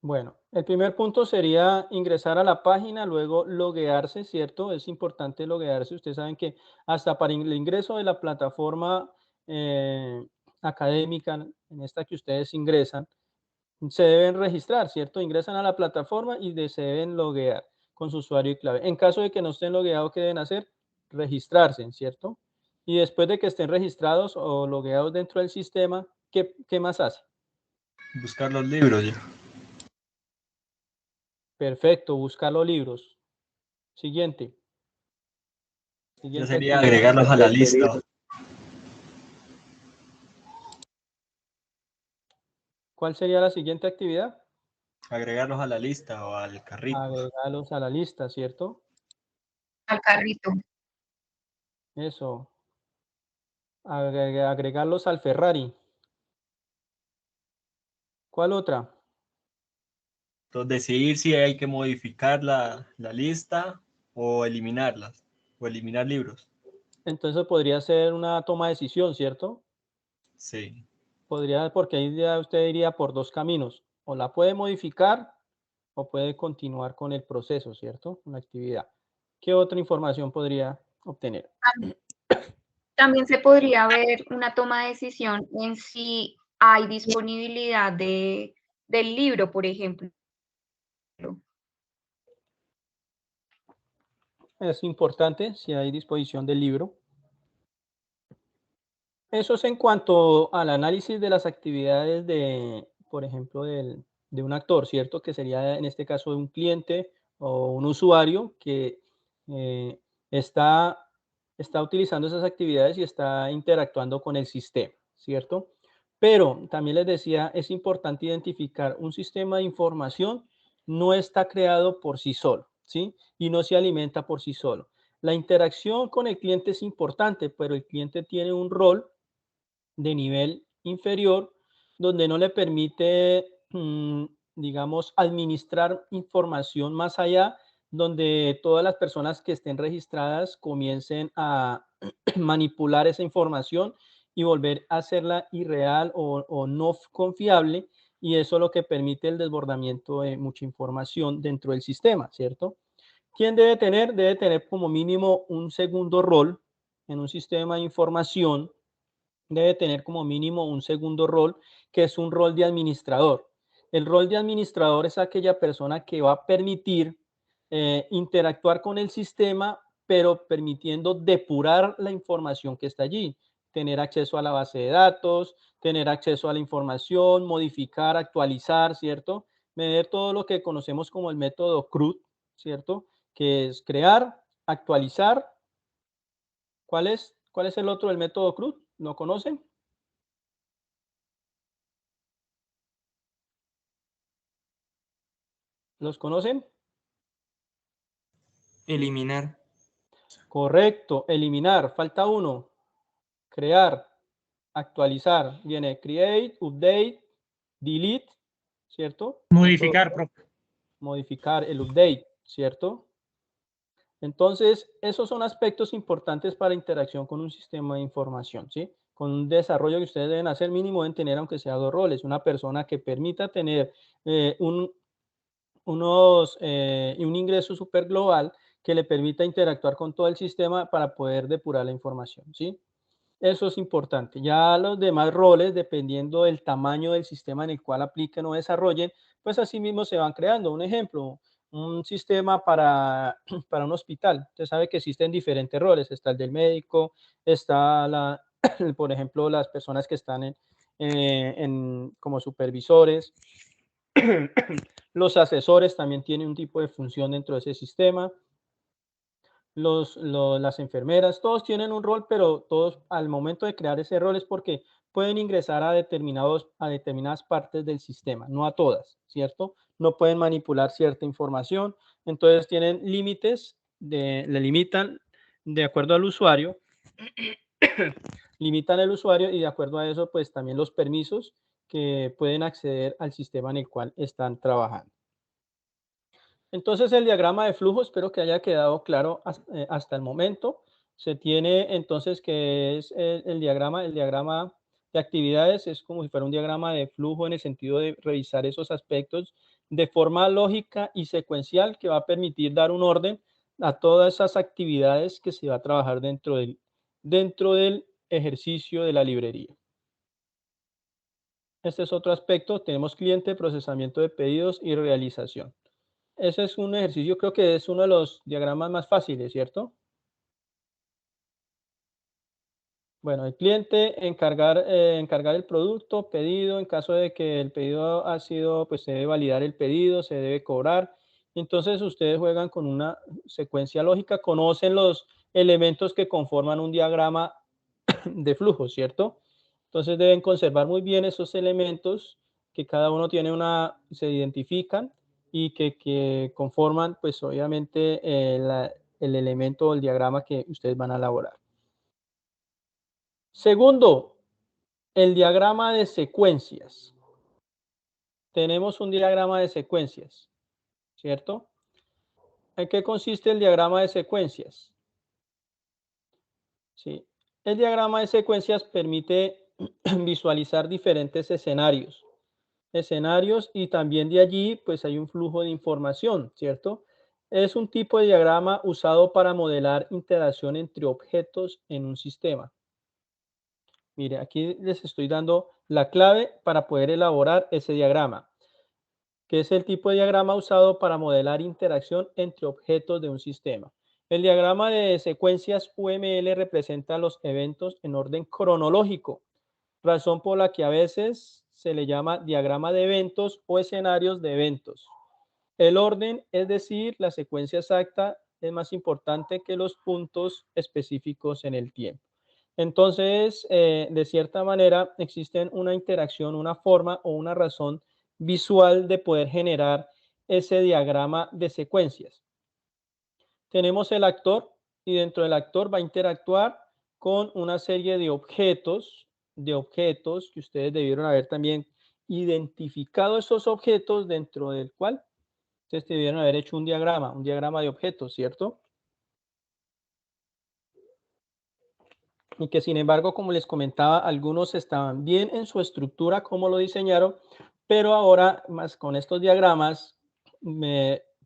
Bueno, el primer punto sería ingresar a la página, luego loguearse, ¿cierto? Es importante loguearse. Ustedes saben que hasta para el ingreso de la plataforma académica, en esta que ustedes ingresan, se deben registrar, ¿cierto? Ingresan a la plataforma y se deben loguear con su usuario y clave. En caso de que no estén logueados, ¿qué deben hacer? Registrarse, ¿cierto? Y después de que estén registrados o logueados dentro del sistema, ¿qué más hace? Buscar los libros ya. Perfecto, buscar los libros. Siguiente. Ya Siguiente sería actividad. agregarlos a la lista. ¿Cuál sería la siguiente actividad? Agregarlos a la lista o al carrito. Agregarlos a la lista, ¿cierto? Al carrito. Eso. Agregarlos al Ferrari. ¿Cuál otra? Entonces, decidir si hay que modificar la lista o eliminarlas, o eliminar libros. Entonces podría ser una toma de decisión, ¿cierto? Sí. Podría, porque ahí ya usted iría por dos caminos. O la puede modificar o puede continuar con el proceso, ¿cierto? Con la actividad. ¿Qué otra información podría obtener? También se podría ver una toma de decisión en si hay disponibilidad del libro, por ejemplo. Es importante si hay disposición del libro. Eso es en cuanto al análisis de las actividades de, por ejemplo, de un actor, ¿cierto? Que sería en este caso un cliente o un usuario que eh, está, está utilizando esas actividades y está interactuando con el sistema, ¿cierto? Pero también les decía, es importante identificar un sistema de información no está creado por sí solo, ¿sí? Y no se alimenta por sí solo. La interacción con el cliente es importante, pero el cliente tiene un rol de nivel inferior, donde no le permite, digamos, administrar información más allá, donde todas las personas que estén registradas comiencen a manipular esa información y volver a hacerla irreal o no confiable, y eso es lo que permite el desbordamiento de mucha información dentro del sistema, ¿cierto? ¿Quién debe tener? Debe tener como mínimo un segundo rol en un sistema de información, debe tener como mínimo un segundo rol, que es un rol de administrador. El rol de administrador es aquella persona que va a permitir interactuar con el sistema, pero permitiendo depurar la información que está allí, tener acceso a la base de datos, tener acceso a la información, modificar, actualizar, ¿cierto? Medir todo lo que conocemos como el método CRUD, ¿cierto? Que es crear, actualizar. ¿Cuál es el otro del método CRUD? ¿Lo conocen? ¿Los conocen? Eliminar. Correcto, eliminar. Falta uno. Crear, actualizar. Viene create, update, delete, ¿cierto? Modificar, profe. Modificar el update, ¿cierto? Entonces, esos son aspectos importantes para interacción con un sistema de información, ¿sí? Con un desarrollo que ustedes deben hacer, mínimo deben tener, aunque sea 2 roles. Una persona que permita tener un ingreso súper global que le permita interactuar con todo el sistema para poder depurar la información, ¿sí? Eso es importante. Ya los demás roles, dependiendo del tamaño del sistema en el cual apliquen o desarrollen, pues así mismo se van creando. Un ejemplo, un sistema para un hospital. Usted sabe que existen diferentes roles. Está el del médico, está por ejemplo, las personas que están como supervisores. Los asesores también tienen un tipo de función dentro de ese sistema. Las enfermeras, todos tienen un rol, pero todos al momento de crear ese rol es porque pueden ingresar a determinadas partes del sistema, no a todas, ¿cierto? No pueden manipular cierta información, entonces tienen límites, le limitan de acuerdo al usuario, limitan el usuario y de acuerdo a eso, pues también los permisos que pueden acceder al sistema en el cual están trabajando. Entonces el diagrama de flujo espero que haya quedado claro hasta el momento. Se tiene entonces que es el diagrama de actividades, es como si fuera un diagrama de flujo en el sentido de revisar esos aspectos de forma lógica y secuencial que va a permitir dar un orden a todas esas actividades que se va a trabajar dentro del ejercicio de la librería. Este es otro aspecto. Tenemos cliente, procesamiento de pedidos y realización. Ese es un ejercicio, creo que es uno de los diagramas más fáciles, ¿cierto? Bueno, el cliente, encargar el producto, pedido, en caso de que el pedido ha sido, pues se debe validar el pedido, se debe cobrar. Entonces ustedes juegan con una secuencia lógica, conocen los elementos que conforman un diagrama de flujo, ¿cierto? Entonces deben conservar muy bien esos elementos que cada uno tiene se identifican y que conforman, pues obviamente, el elemento o el diagrama que ustedes van a elaborar. Segundo, el diagrama de secuencias. Tenemos un diagrama de secuencias, ¿cierto? ¿En qué consiste el diagrama de secuencias? Sí. El diagrama de secuencias permite visualizar diferentes escenarios y también de allí pues hay un flujo de información, ¿cierto? Es un tipo de diagrama usado para modelar interacción entre objetos en un sistema. Mire, aquí les estoy dando la clave para poder elaborar ese diagrama, que es el tipo de diagrama usado para modelar interacción entre objetos de un sistema. El diagrama de secuencias UML representa los eventos en orden cronológico, razón por la que a veces se le llama diagrama de eventos o escenarios de eventos. El orden, es decir, la secuencia exacta, es más importante que los puntos específicos en el tiempo. Entonces, de cierta manera, existe una interacción, una forma o una razón visual de poder generar ese diagrama de secuencias. Tenemos el actor y dentro del actor va a interactuar con una serie de objetos que ustedes debieron haber también identificado esos objetos dentro del cual ustedes debieron haber hecho un diagrama de objetos, ¿cierto? Y que sin embargo, como les comentaba, algunos estaban bien en su estructura, como lo diseñaron, pero ahora más con estos diagramas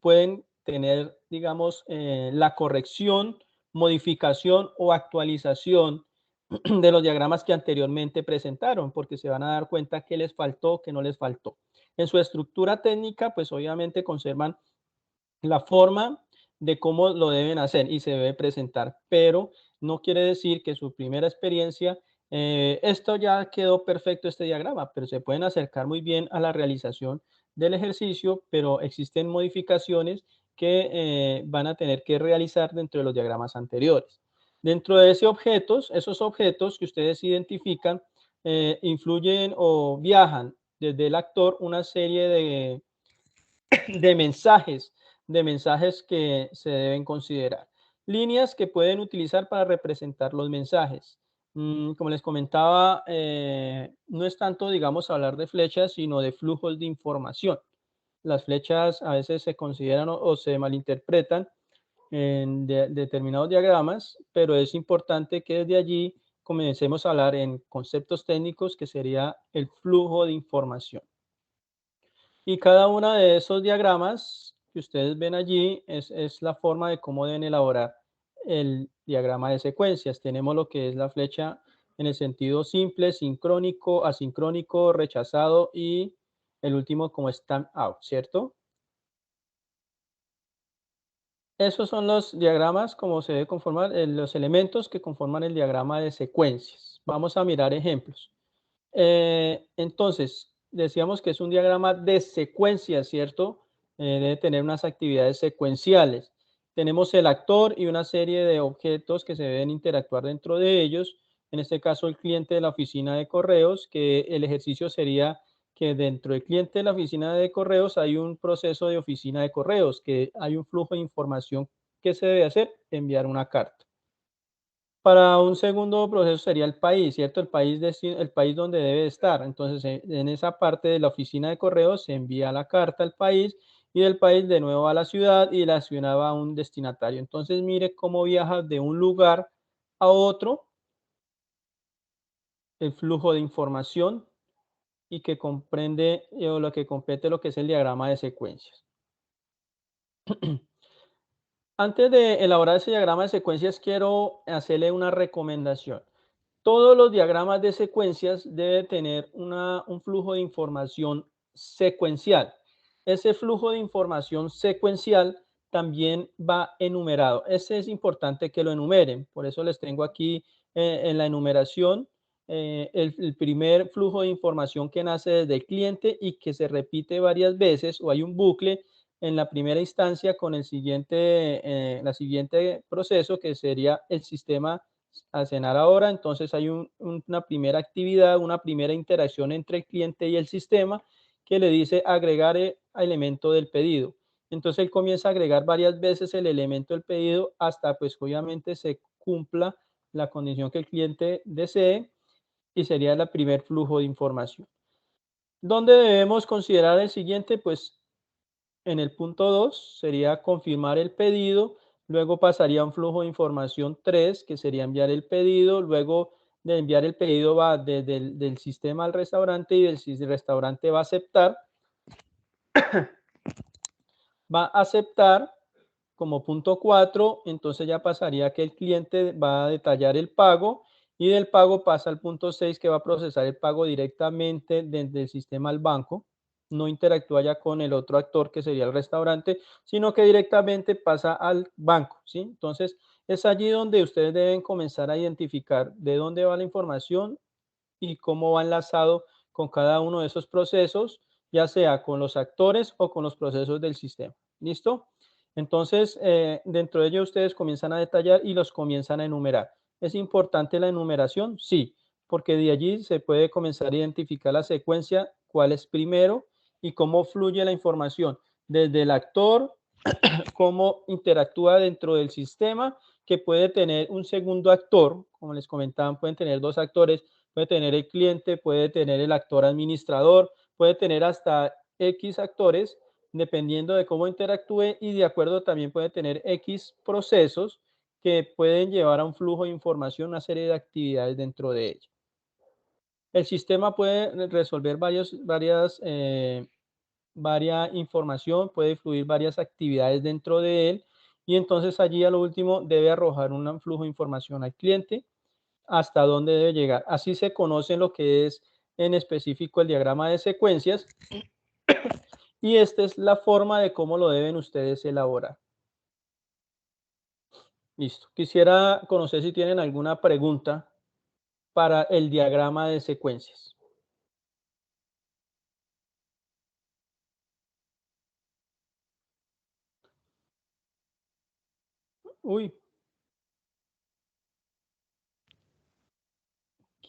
pueden tener, digamos, la corrección, modificación o actualización de los diagramas que anteriormente presentaron, porque se van a dar cuenta que les faltó, que no les faltó. En su estructura técnica, pues obviamente conservan la forma de cómo lo deben hacer y se debe presentar, pero no quiere decir que su primera experiencia, esto ya quedó perfecto este diagrama, pero se pueden acercar muy bien a la realización del ejercicio, pero existen modificaciones que van a tener que realizar dentro de los diagramas anteriores. Dentro de esos objetos que ustedes identifican, influyen o viajan desde el actor una serie de mensajes que se deben considerar. Líneas que pueden utilizar para representar los mensajes. Como les comentaba, no es tanto, digamos, hablar de flechas, sino de flujos de información. Las flechas a veces se consideran o se malinterpretan en determinados diagramas, pero es importante que desde allí comencemos a hablar en conceptos técnicos que sería el flujo de información. Y cada uno de esos diagramas que ustedes ven allí es la forma de cómo deben elaborar el diagrama de secuencias. Tenemos lo que es la flecha en el sentido simple, sincrónico, asincrónico, rechazado y el último como stamp out, ¿cierto? Esos son los diagramas, como se debe conformar, los elementos que conforman el diagrama de secuencias. Vamos a mirar ejemplos. Entonces, decíamos que es un diagrama de secuencias, ¿cierto? Debe tener unas actividades secuenciales. Tenemos el actor y una serie de objetos que se deben interactuar dentro de ellos. En este caso, el cliente de la oficina de correos, que el ejercicio sería que dentro del cliente de la oficina de correos hay un proceso de oficina de correos, que hay un flujo de información que se debe hacer, enviar una carta. Para un segundo proceso sería el país, ¿cierto? El país donde debe estar. Entonces, en esa parte de la oficina de correos se envía la carta al país y del país de nuevo a la ciudad y la ciudad va a un destinatario. Entonces, mire cómo viaja de un lugar a otro el flujo de información y que comprende lo que compete lo que es el diagrama de secuencias. Antes de elaborar ese diagrama de secuencias, quiero hacerle una recomendación. Todos los diagramas de secuencias deben tener un flujo de información secuencial. Ese flujo de información secuencial también va enumerado. Ese es importante que lo enumeren. Por eso les tengo aquí en la enumeración el primer flujo de información que nace desde el cliente y que se repite varias veces o hay un bucle en la primera instancia con el siguiente proceso que sería el sistema a cenar ahora. Entonces hay una primera actividad, una primera interacción entre el cliente y el sistema que le dice agregar el elemento del pedido. Entonces él comienza a agregar varias veces el elemento del pedido hasta pues obviamente se cumpla la condición que el cliente desee y sería el primer flujo de información. ¿Dónde debemos considerar el siguiente? Pues en el punto 2 sería confirmar el pedido, luego pasaría a un flujo de información 3, que sería enviar el pedido, luego de enviar el pedido va desde del sistema al restaurante y del restaurante va a aceptar. Va a aceptar como punto 4, entonces ya pasaría que el cliente va a detallar el pago y del pago pasa al punto 6 que va a procesar el pago directamente desde el sistema al banco. no interactúa ya con el otro actor que sería el restaurante, sino que directamente pasa al banco, ¿sí? Entonces, es allí donde ustedes deben comenzar a identificar de dónde va la información y cómo va enlazado con cada uno de esos procesos, ya sea con los actores o con los procesos del sistema. ¿Listo? Entonces, dentro de ello ustedes comienzan a detallar y los comienzan a enumerar. ¿Es importante la enumeración? Sí, porque de allí se puede comenzar a identificar la secuencia, cuál es primero y cómo fluye la información desde el actor, cómo interactúa dentro del sistema, que puede tener un segundo actor, como les comentaban, pueden tener dos actores, puede tener el cliente, puede tener el actor administrador, puede tener hasta X actores, dependiendo de cómo interactúe, y de acuerdo también puede tener X procesos que pueden llevar a un flujo de información, una serie de actividades dentro de ella. El sistema puede resolver varias información, puede fluir varias actividades dentro de él, y entonces allí a lo último debe arrojar un flujo de información al cliente hasta dónde debe llegar. Así se conoce lo que es en específico el diagrama de secuencias, y esta es la forma de cómo lo deben ustedes elaborar. Listo. Quisiera conocer si tienen alguna pregunta para el diagrama de secuencias. Uy.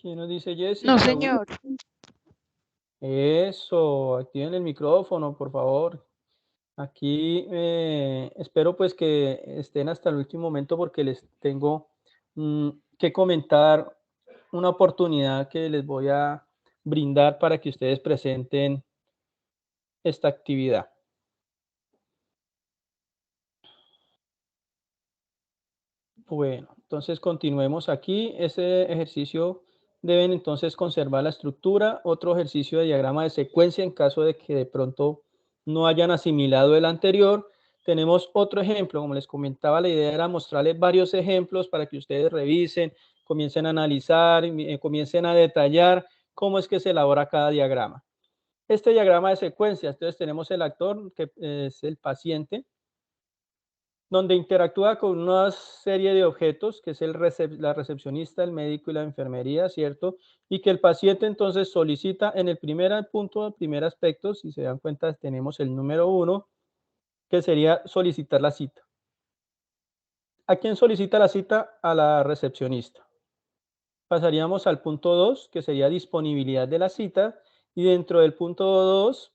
¿Quién nos dice Jessica? No, señor. Eso, activen el micrófono, por favor. Aquí espero pues que estén hasta el último momento porque les tengo que comentar una oportunidad que les voy a brindar para que ustedes presenten esta actividad. Bueno, entonces continuemos aquí. Ese ejercicio deben entonces conservar la estructura. Otro ejercicio de diagrama de secuencia en caso de que de pronto no hayan asimilado el anterior. Tenemos otro ejemplo, como les comentaba, la idea era mostrarles varios ejemplos para que ustedes revisen, comiencen a analizar, comiencen a detallar cómo es que se elabora cada diagrama. Este diagrama de secuencia, entonces tenemos el actor, que es el paciente, donde interactúa con una serie de objetos, que es la recepcionista, el médico y la enfermería, ¿cierto? Y que el paciente entonces solicita en el primer punto, el primer aspecto, si se dan cuenta, tenemos el número 1, que sería solicitar la cita. ¿A quién solicita la cita? A la recepcionista. Pasaríamos al punto 2, que sería disponibilidad de la cita, y dentro del punto 2,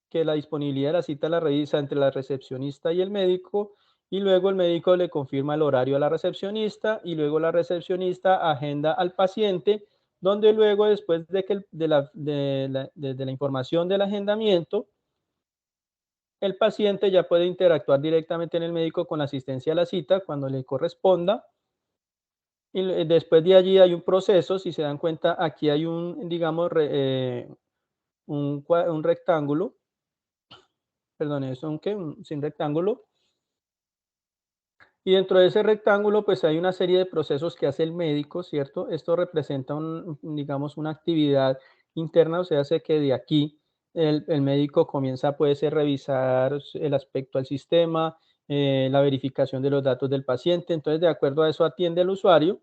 que la disponibilidad de la cita la revisa entre la recepcionista y el médico, y luego el médico le confirma el horario a la recepcionista, y luego la recepcionista agenda al paciente, donde luego después de la información del agendamiento, el paciente ya puede interactuar directamente en el médico con la asistencia a la cita cuando le corresponda. Y después de allí hay un proceso, si se dan cuenta, aquí hay un, digamos, un rectángulo, perdón, es sin rectángulo, y dentro de ese rectángulo pues hay una serie de procesos que hace el médico, ¿cierto? Esto representa digamos, una actividad interna, o sea, hace que de aquí el médico comienza, puede ser revisar el aspecto al sistema, la verificación de los datos del paciente, entonces de acuerdo a eso atiende al usuario,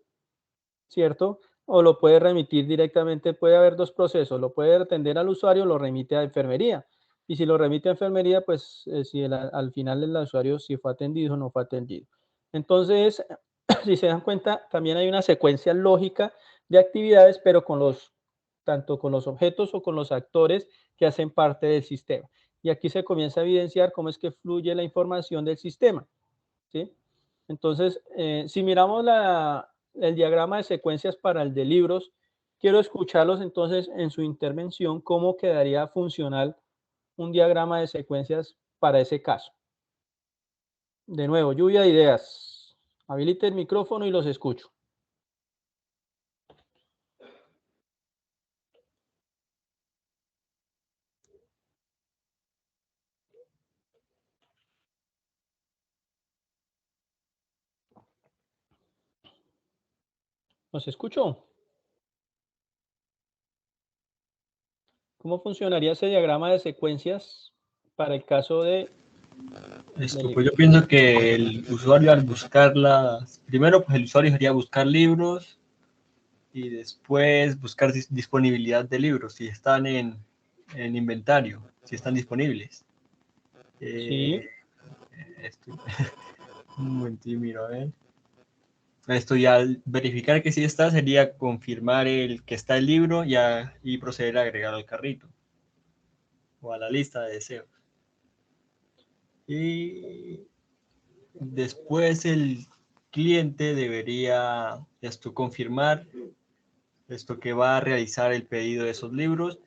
¿cierto? O lo puede remitir directamente, puede haber dos procesos, lo puede atender al usuario, lo remite a enfermería. Y si lo remite a enfermería, pues si al final el usuario si fue atendido o no fue atendido. Entonces, si se dan cuenta, también hay una secuencia lógica de actividades, pero tanto con los objetos o con los actores que hacen parte del sistema. Y aquí se comienza a evidenciar cómo es que fluye la información del sistema, ¿sí? Entonces, si miramos el diagrama de secuencias para el de libros, quiero escucharlos entonces en su intervención, cómo quedaría funcional un diagrama de secuencias para ese caso. De nuevo, lluvia de ideas. Habilite el micrófono y los escucho. ¿Los escucho? ¿Cómo funcionaría ese diagrama de secuencias para el caso de... Pues yo pienso que el usuario al buscarlas, primero pues el usuario sería buscar libros y después buscar disponibilidad de libros, si están en inventario, si están disponibles. Sí. Un momentito, miro a ver. Esto ya, verificar que sí está, sería confirmar que está el libro y proceder a agregar al carrito o a la lista de deseos. Y después el cliente debería confirmar que va a realizar el pedido de esos libros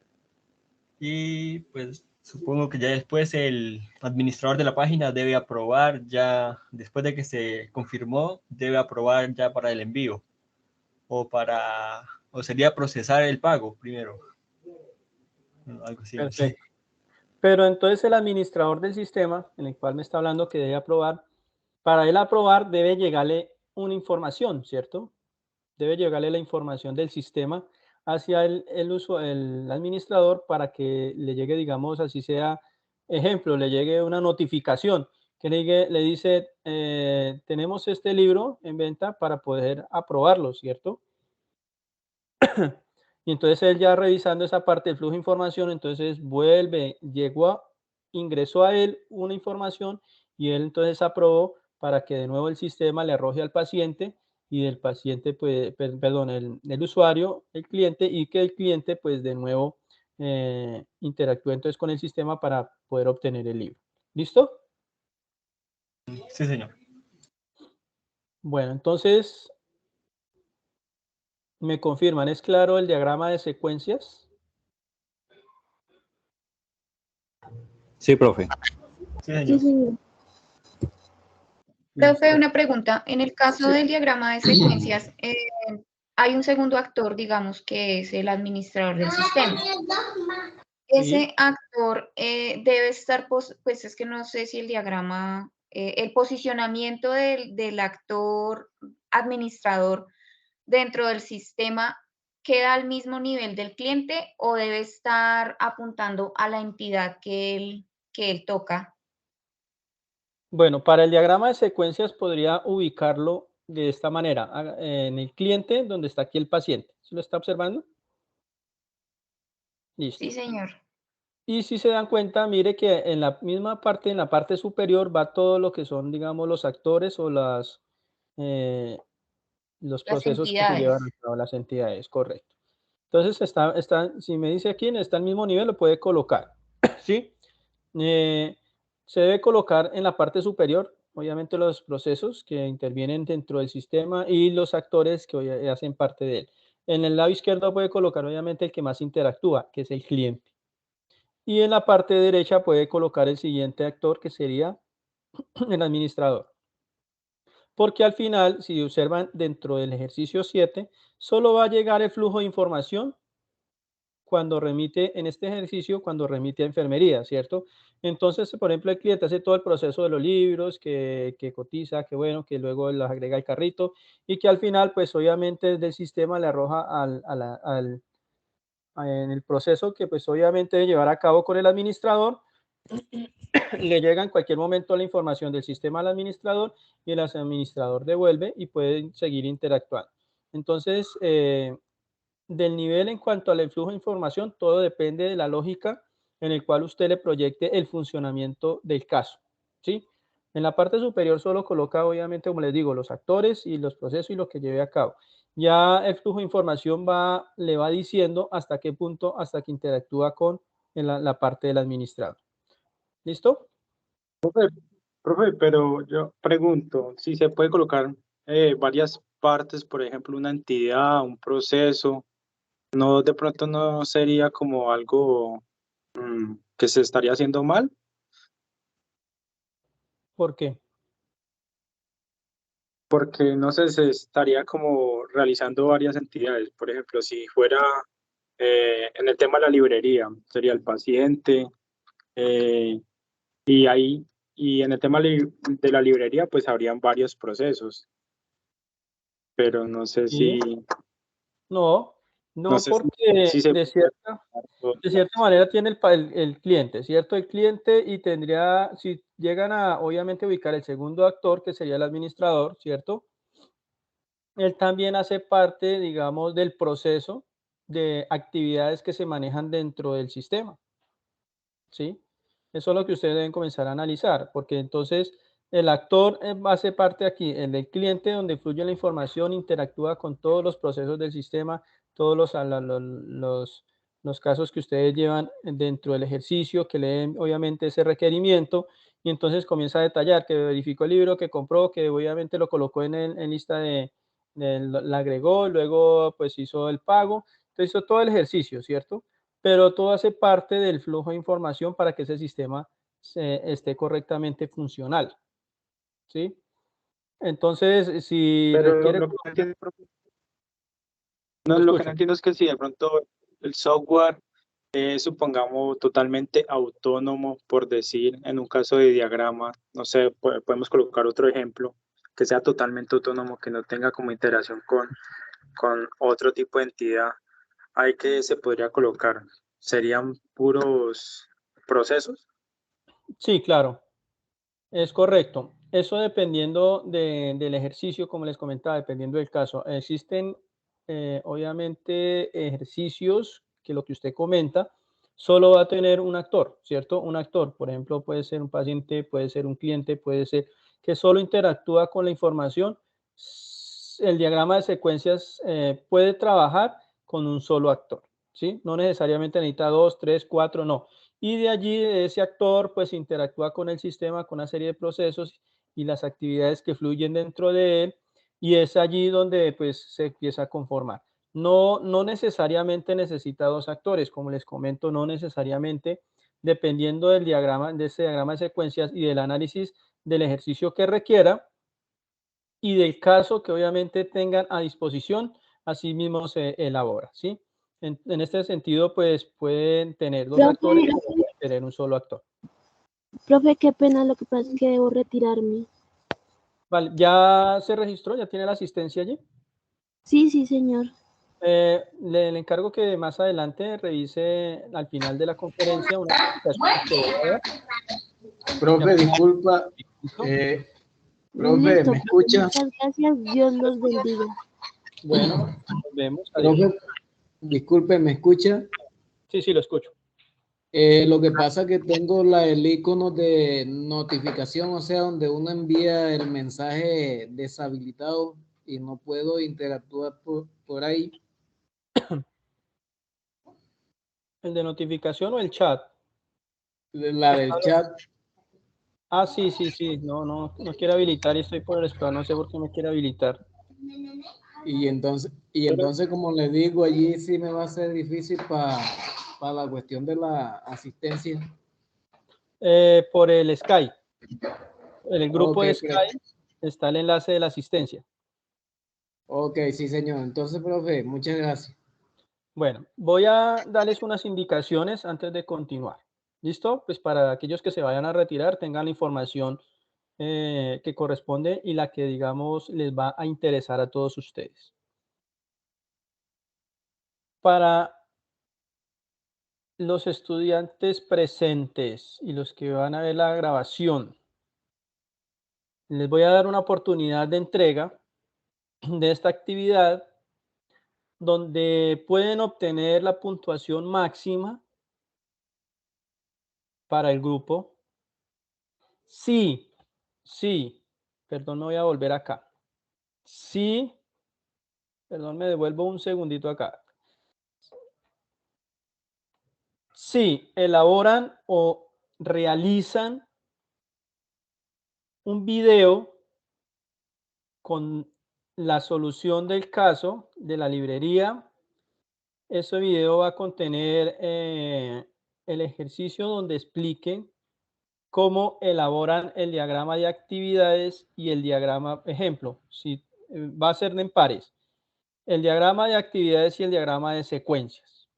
y pues supongo que ya después el administrador de la página debe aprobar ya, después de que se confirmó, debe aprobar ya para el envío o sería procesar el pago primero. Algo así. Perfecto. Pero entonces el administrador del sistema, en el cual me está hablando que debe aprobar, para él aprobar debe llegarle una información, ¿cierto? Debe llegarle la información del sistema hacia el administrador para que le llegue, digamos, así sea, ejemplo, le llegue una notificación que le dice, tenemos este libro en venta para poder aprobarlo, ¿cierto? Y entonces él ya revisando esa parte del flujo de información, entonces ingresó a él una información y él entonces aprobó para que de nuevo el sistema le arroje al paciente y del paciente, pues, perdón, el usuario, el cliente, y que el cliente, pues, de nuevo interactúe entonces con el sistema para poder obtener el libro. ¿Listo? Sí, señor. Bueno, entonces, ¿me confirman? ¿Es claro el diagrama de secuencias? Sí, profe. Sí, señor. Sí. Profe, una pregunta. En el caso del diagrama de secuencias, hay un segundo actor, digamos, que es el administrador del sistema. Ese actor debe estar, pues es que no sé si el diagrama, el posicionamiento del actor administrador dentro del sistema queda al mismo nivel del cliente o debe estar apuntando a la entidad que él toca. Bueno, para el diagrama de secuencias podría ubicarlo de esta manera, en el cliente donde está aquí el paciente. ¿Sí lo está observando? Listo. Sí, señor. Y si se dan cuenta, mire que en la misma parte, en la parte superior, va todo lo que son, digamos, los actores o los procesos que se llevan a cabo, las entidades, correcto. Entonces, si me dice aquí, está al mismo nivel, lo puede colocar, ¿sí? Se debe colocar en la parte superior, obviamente, los procesos que intervienen dentro del sistema y los actores que hoy hacen parte de él. En el lado izquierdo puede colocar, obviamente, el que más interactúa, que es el cliente. Y en la parte derecha puede colocar el siguiente actor, que sería el administrador. Porque al final, si observan dentro del ejercicio 7, solo va a llegar el flujo de información cuando remite, en este ejercicio, cuando remite a enfermería, ¿cierto? Entonces, por ejemplo, el cliente hace todo el proceso de los libros, que cotiza, que bueno, que luego los agrega al carrito y que al final, pues obviamente desde el sistema le arroja en el proceso que pues obviamente debe llevar a cabo con el administrador, le llega en cualquier momento la información del sistema al administrador y el administrador devuelve y pueden seguir interactuando. Entonces, del nivel en cuanto al flujo de información, todo depende de la lógica en el cual usted le proyecte el funcionamiento del caso, ¿sí? En la parte superior solo coloca, obviamente, como les digo, los actores y los procesos y lo que lleve a cabo. Ya el flujo de información le va diciendo hasta qué punto, hasta que interactúa con la parte del administrador. ¿Listo? Profe, pero yo pregunto, si se puede colocar varias partes, por ejemplo, una entidad, un proceso, ¿no de pronto no sería como algo que se estaría haciendo mal? ¿Por qué? Porque no sé, se estaría como realizando varias entidades. Por ejemplo, si fuera en el tema de la librería, sería el paciente, eh, y en el tema de la librería, pues habrían varios procesos, pero no sé Sí. si... No, No, No sé porque si se de cierta manera tiene el cliente, ¿cierto? El cliente y tendría, si llegan a obviamente ubicar el segundo actor, que sería el administrador, ¿cierto? Él también hace parte, digamos, del proceso de actividades que se manejan dentro del sistema, ¿sí? Eso es lo que ustedes deben comenzar a analizar, porque entonces el actor hace parte aquí, el del cliente, donde fluye la información, interactúa con todos los procesos del sistema, todos los casos que ustedes llevan dentro del ejercicio, que leen obviamente ese requerimiento, y entonces comienza a detallar que verificó el libro que compró, que obviamente lo colocó en lista la agregó, luego pues hizo el pago, entonces hizo todo el ejercicio, ¿cierto? Pero todo hace parte del flujo de información para que ese sistema esté correctamente funcional, ¿sí? Entonces, si Pero requiere... lo que no entiendo, Lo lo que no escucho. entiendo es que si de pronto el software es, supongamos, totalmente autónomo, por decir, en un caso de diagrama, no sé, podemos colocar otro ejemplo, que sea totalmente autónomo, que no tenga como interacción con otro tipo de entidad, ¿hay que se podría colocar? ¿Serían puros procesos? Sí, claro, es correcto. Eso dependiendo del ejercicio, como les comentaba, dependiendo del caso. Existen, obviamente, ejercicios que lo que usted comenta solo va a tener un actor, ¿cierto? Un actor, por ejemplo, puede ser un paciente, puede ser un cliente, puede ser que solo interactúa con la información. El diagrama de secuencias puede trabajar con un solo actor, ¿sí? No necesariamente necesita 2, 3, 4, no. Y de allí ese actor pues interactúa con el sistema, con una serie de procesos y las actividades que fluyen dentro de él, y es allí donde pues se empieza a conformar. No necesariamente necesita dos actores, como les comento, no necesariamente, dependiendo del diagrama, de ese diagrama de secuencias y del análisis del ejercicio que requiera y del caso que obviamente tengan a disposición, así mismo se elabora, ¿sí? En este sentido, pues pueden tener dos actores o pueden tener un solo actor. Profe, qué pena, lo que pasa es que debo retirarme. Vale, ¿ya se registró? ¿Ya tiene la asistencia allí? Sí, sí, señor. Le encargo que más adelante revise al final de la conferencia una presentación que voy a dar. Profe, disculpa. Profe, Listo, ¿me escucha? muchas gracias, Dios los bendiga. Bueno, nos vemos. Adiós. Profe, disculpe, ¿me escucha? Sí, sí, lo escucho. Lo que pasa es que tengo el icono de notificación, o sea, donde uno envía el mensaje deshabilitado y no puedo interactuar por ahí. ¿El de notificación o el chat? La del chat. Ah, sí, sí, sí. No quiere habilitar y estoy por el explore. No sé por qué me quiere habilitar. Y entonces, como les digo, allí sí me va a ser difícil para la cuestión de la asistencia. Por el Skype. En el grupo Ok, de Skype está el enlace de la asistencia. ok, sí, señor. Entonces, profe, muchas gracias. Bueno, voy a darles unas indicaciones antes de continuar. ¿Listo? Pues para aquellos que se vayan a retirar tengan la información que corresponde y la que, digamos, les va a interesar a todos ustedes. Para los estudiantes presentes y los que van a ver la grabación, les voy a dar una oportunidad de entrega de esta actividad donde pueden obtener la puntuación máxima para el grupo. Sí, perdón, me voy a volver acá. Sí, perdón, me devuelvo un segundito acá. Sí, elaboran o realizan un video con la solución del caso de la librería. Ese video va a contener el ejercicio donde expliquen cómo elaboran el diagrama de actividades y el diagrama, ejemplo, si va a ser en pares, el diagrama de actividades y el diagrama de secuencias.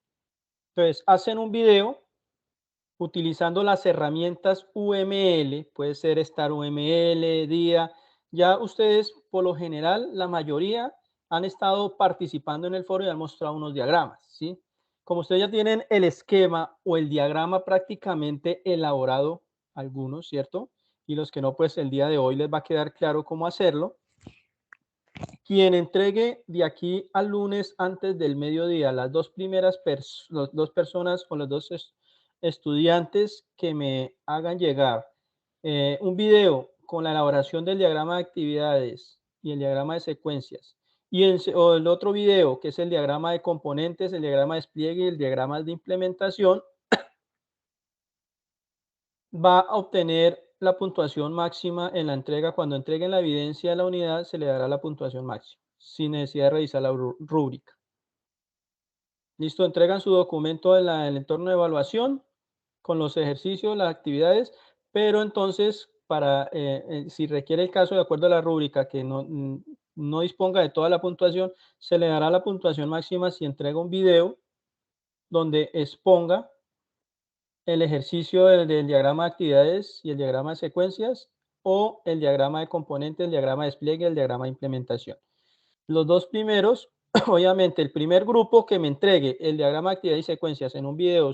Entonces, hacen un video utilizando las herramientas UML, puede ser Star UML, DIA, ya ustedes por lo general, la mayoría han estado participando en el foro y han mostrado unos diagramas, ¿sí? Como ustedes ya tienen el esquema o el diagrama prácticamente elaborado, algunos, ¿cierto? Y los que no, pues el día de hoy les va a quedar claro cómo hacerlo. Quien entregue de aquí al lunes antes del mediodía las dos primeras dos personas o los dos estudiantes que me hagan llegar un video con la elaboración del diagrama de actividades y el diagrama de secuencias y el otro video que es el diagrama de componentes, el diagrama de despliegue y el diagrama de implementación, va a obtener la puntuación máxima en la entrega. Cuando entreguen la evidencia de la unidad, se le dará la puntuación máxima, sin necesidad de revisar la rúbrica. Listo, entregan su documento en el entorno de evaluación, con los ejercicios, las actividades, pero entonces, si requiere el caso, de acuerdo a la rúbrica, que no disponga de toda la puntuación, se le dará la puntuación máxima si entrega un video donde exponga el ejercicio del diagrama de actividades y el diagrama de secuencias, o el diagrama de componentes, el diagrama de despliegue, el diagrama de implementación. Los dos primeros, obviamente, el primer grupo que me entregue el diagrama de actividades y secuencias en un video,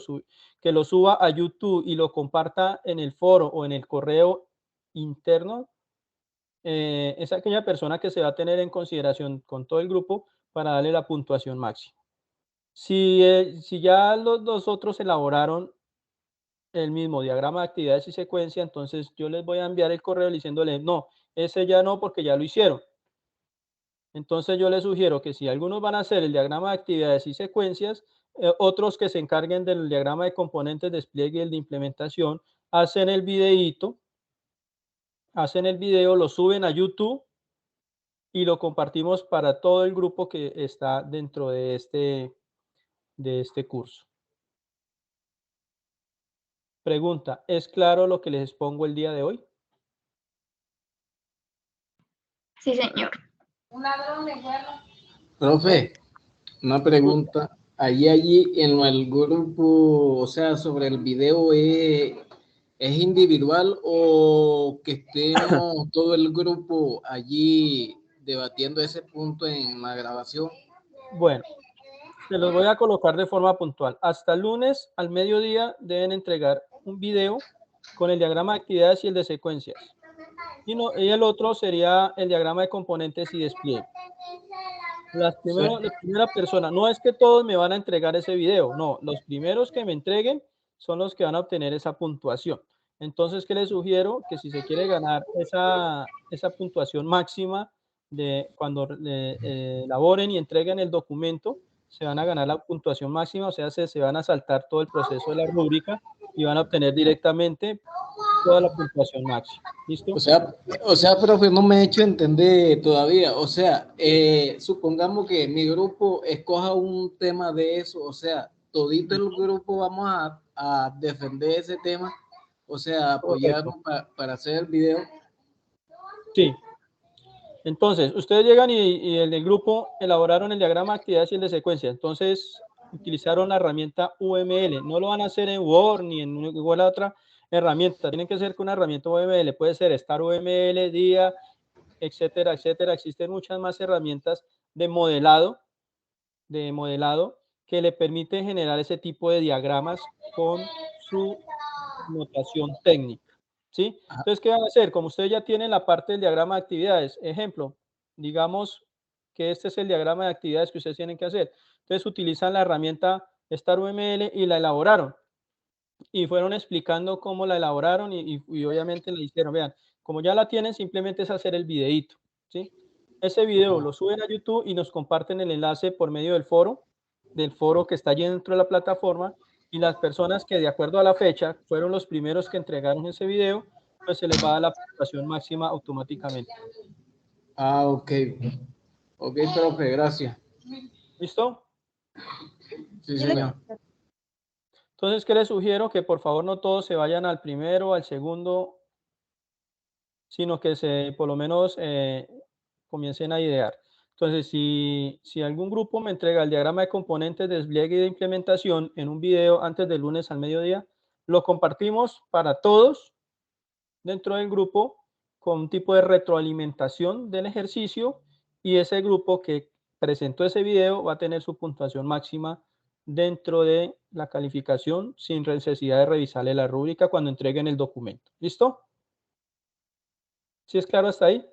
que lo suba a YouTube y lo comparta en el foro o en el correo interno, es aquella persona que se va a tener en consideración con todo el grupo para darle la puntuación máxima. Si ya los dos otros elaboraron el mismo diagrama de actividades y secuencia, entonces yo les voy a enviar el correo diciéndole, no, ese ya no, porque ya lo hicieron. Entonces yo les sugiero que si algunos van a hacer el diagrama de actividades y secuencias, otros que se encarguen del diagrama de componentes, despliegue y el de implementación, hacen el videíto, hacen el video, lo suben a YouTube y lo compartimos para todo el grupo que está dentro de este curso. Pregunta, ¿es claro lo que les expongo el día de hoy? Sí, señor. Profe, una pregunta. Allí en el grupo, o sea, sobre el video, ¿es individual o que estemos todo el grupo allí debatiendo ese punto en la grabación? Bueno, se los voy a colocar de forma puntual. Hasta el lunes al mediodía deben entregar un video con el diagrama de actividades y el de secuencias. Y el otro sería el diagrama de componentes y despliegue. La primera persona, no es que todos me van a entregar ese video, no, los primeros que me entreguen son los que van a obtener esa puntuación. Entonces, ¿qué les sugiero? Que si se quiere ganar esa puntuación máxima de cuando elaboren y entreguen el documento, se van a ganar la puntuación máxima, o sea, se van a saltar todo el proceso de la rúbrica y van a obtener directamente toda la puntuación máxima. ¿Listo? O sea, profe, no me he hecho entender todavía. O sea, supongamos que mi grupo escoja un tema de eso, o sea, todito el grupo vamos a defender ese tema, o sea, apoyarnos para hacer el video. Sí. Entonces, ustedes llegan y el del grupo elaboraron el diagrama de actividades y el de secuencia. Entonces, utilizaron la herramienta UML. No lo van a hacer en Word ni en ninguna otra herramienta. Tienen que ser con una herramienta UML. Puede ser Star UML, DIA, etcétera, etcétera. Existen muchas más herramientas de modelado que le permiten generar ese tipo de diagramas con su notación técnica. ¿Sí? Entonces, ¿qué van a hacer? Como ustedes ya tienen la parte del diagrama de actividades, ejemplo, digamos que este es el diagrama de actividades que ustedes tienen que hacer. Entonces, utilizan la herramienta Star UML y la elaboraron. Y fueron explicando cómo la elaboraron y obviamente la hicieron. Vean, como ya la tienen, simplemente es hacer el videíto, ¿sí? Ese video lo suben a YouTube y nos comparten el enlace por medio del foro que está allí dentro de la plataforma, y las personas que de acuerdo a la fecha fueron los primeros que entregaron ese video, pues se les va a dar la puntuación máxima automáticamente. Ah, ok. Ok, profe, gracias. ¿Listo? Sí, señor. Entonces, ¿qué les sugiero? Que por favor no todos se vayan al primero, al segundo, sino que por lo menos comiencen a idear. Entonces, si algún grupo me entrega el diagrama de componentes, despliegue y de implementación en un video antes del lunes al mediodía, lo compartimos para todos dentro del grupo con un tipo de retroalimentación del ejercicio, y ese grupo que presentó ese video va a tener su puntuación máxima dentro de la calificación sin necesidad de revisarle la rúbrica cuando entreguen el documento. ¿Listo? ¿Sí es claro hasta ahí?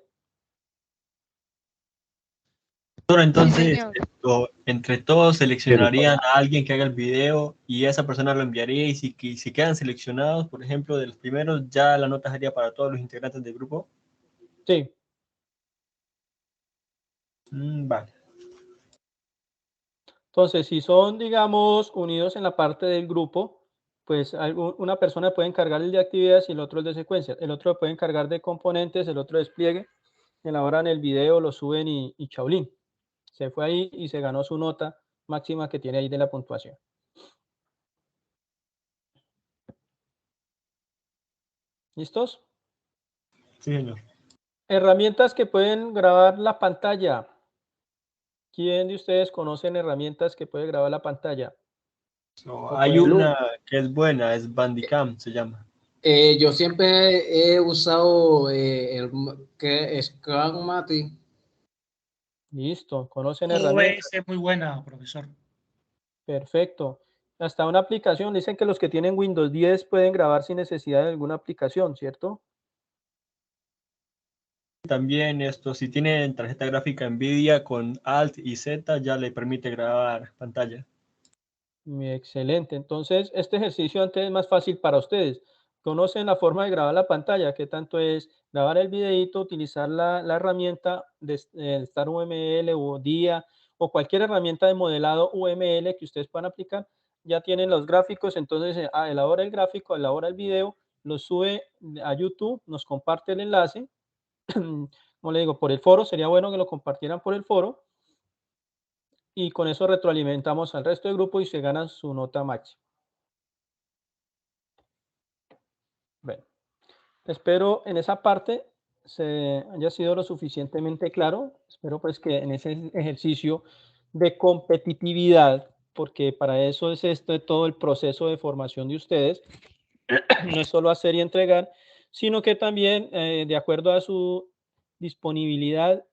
Entonces, señor. entre todos seleccionarían a alguien que haga el video y esa persona lo enviaría y si quedan seleccionados, por ejemplo, de los primeros, ya la nota sería para todos los integrantes del grupo. Sí. Vale. Entonces, si son, digamos, unidos en la parte del grupo, pues una persona puede encargar el de actividades y el otro el de secuencias. El otro puede encargar de componentes, el otro despliegue. Elaboran el video, lo suben y chaulín. Se fue ahí y se ganó su nota máxima que tiene ahí de la puntuación. ¿Listos? Sí, señor. Herramientas que pueden grabar la pantalla. ¿Quién de ustedes conocen herramientas que puede grabar la pantalla? Hay una que es buena, es Bandicam, se llama. Yo siempre he usado que es Scrum-Mati. Listo, conocen herramientas. OBS es muy buena, profesor. Perfecto. Hasta una aplicación, dicen que los que tienen Windows 10 pueden grabar sin necesidad de alguna aplicación, ¿cierto? También si tienen tarjeta gráfica NVIDIA con Alt y Z, ya le permite grabar pantalla. Excelente. Entonces, este ejercicio antes es más fácil para ustedes. Conocen la forma de grabar la pantalla, que tanto es grabar el videito, utilizar la herramienta de Star UML o DIA o cualquier herramienta de modelado UML que ustedes puedan aplicar. Ya tienen los gráficos, entonces elabora el gráfico, elabora el video, lo sube a YouTube, nos comparte el enlace. Como le digo, por el foro, sería bueno que lo compartieran por el foro. Y con eso retroalimentamos al resto del grupo y se ganan su nota máxima. Bueno, espero en esa parte se haya sido lo suficientemente claro. Espero pues que en ese ejercicio de competitividad, porque para eso es todo el proceso de formación de ustedes, no es solo hacer y entregar, sino que también de acuerdo a su disponibilidad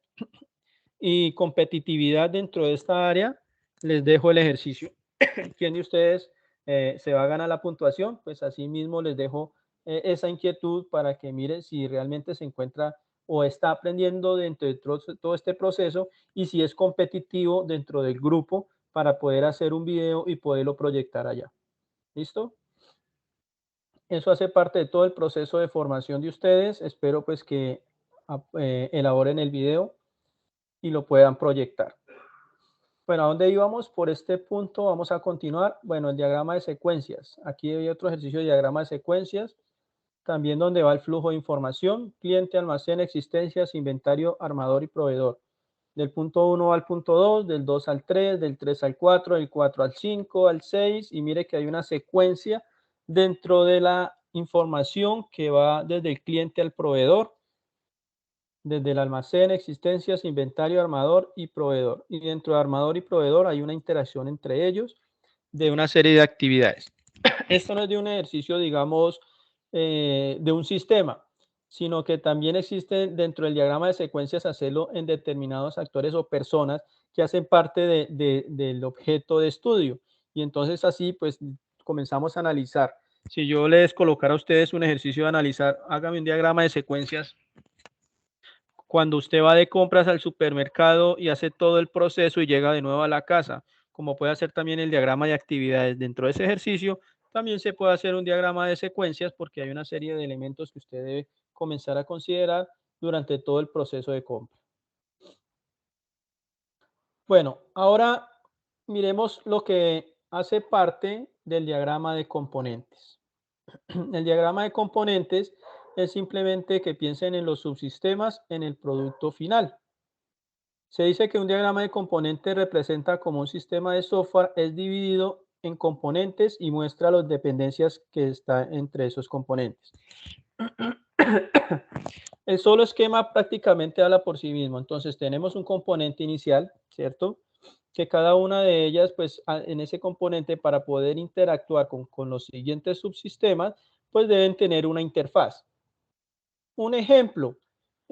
y competitividad dentro de esta área, les dejo el ejercicio. ¿Quién de ustedes se va a ganar la puntuación? Pues así mismo les dejo esa inquietud para que miren si realmente se encuentra o está aprendiendo dentro de todo este proceso y si es competitivo dentro del grupo para poder hacer un video y poderlo proyectar allá. ¿Listo? Eso hace parte de todo el proceso de formación de ustedes. Espero pues que elaboren el video y lo puedan proyectar. Bueno, ¿a dónde íbamos? Por este punto vamos a continuar. Bueno, el diagrama de secuencias. Aquí hay otro ejercicio de diagrama de secuencias. También donde va el flujo de información, cliente, almacén, existencias, inventario, armador y proveedor. Del punto 1 al punto 2, del 2 al 3, del 3 al 4, del 4 al 5, al 6. Y mire que hay una secuencia dentro de la información que va desde el cliente al proveedor. Desde el almacén, existencias, inventario, armador y proveedor. Y dentro de armador y proveedor hay una interacción entre ellos de una serie de actividades. Esto no es de un ejercicio, digamos, de un sistema, sino que también existe dentro del diagrama de secuencias hacerlo en determinados actores o personas que hacen parte del objeto de estudio. Y entonces así, pues, comenzamos a analizar. Si yo les colocara a ustedes un ejercicio de analizar, hágame un diagrama de secuencias cuando usted va de compras al supermercado y hace todo el proceso y llega de nuevo a la casa, como puede hacer también el diagrama de actividades dentro de ese ejercicio, también se puede hacer un diagrama de secuencias porque hay una serie de elementos que usted debe comenzar a considerar durante todo el proceso de compra. Bueno, ahora miremos lo que hace parte del diagrama de componentes. El diagrama de componentes es simplemente que piensen en los subsistemas en el producto final. Se dice que un diagrama de componentes representa como un sistema de software es dividido en componentes y muestra las dependencias que están entre esos componentes. El solo esquema prácticamente habla por sí mismo. Entonces tenemos un componente inicial, ¿cierto? Que cada una de ellas, pues en ese componente para poder interactuar con los siguientes subsistemas, pues deben tener una interfaz. Un ejemplo,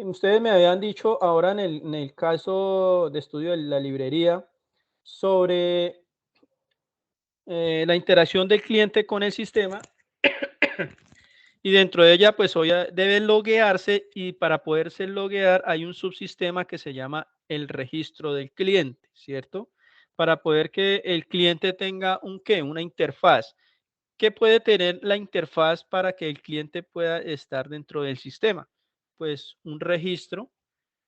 Ustedes me habían dicho ahora en el caso de estudio de la librería sobre la interacción del cliente con el sistema y dentro de ella pues debe loguearse y para poderse loguear hay un subsistema que se llama el registro del cliente, ¿cierto? Para poder que el cliente tenga una interfaz. ¿Qué puede tener la interfaz para que el cliente pueda estar dentro del sistema? Pues un registro,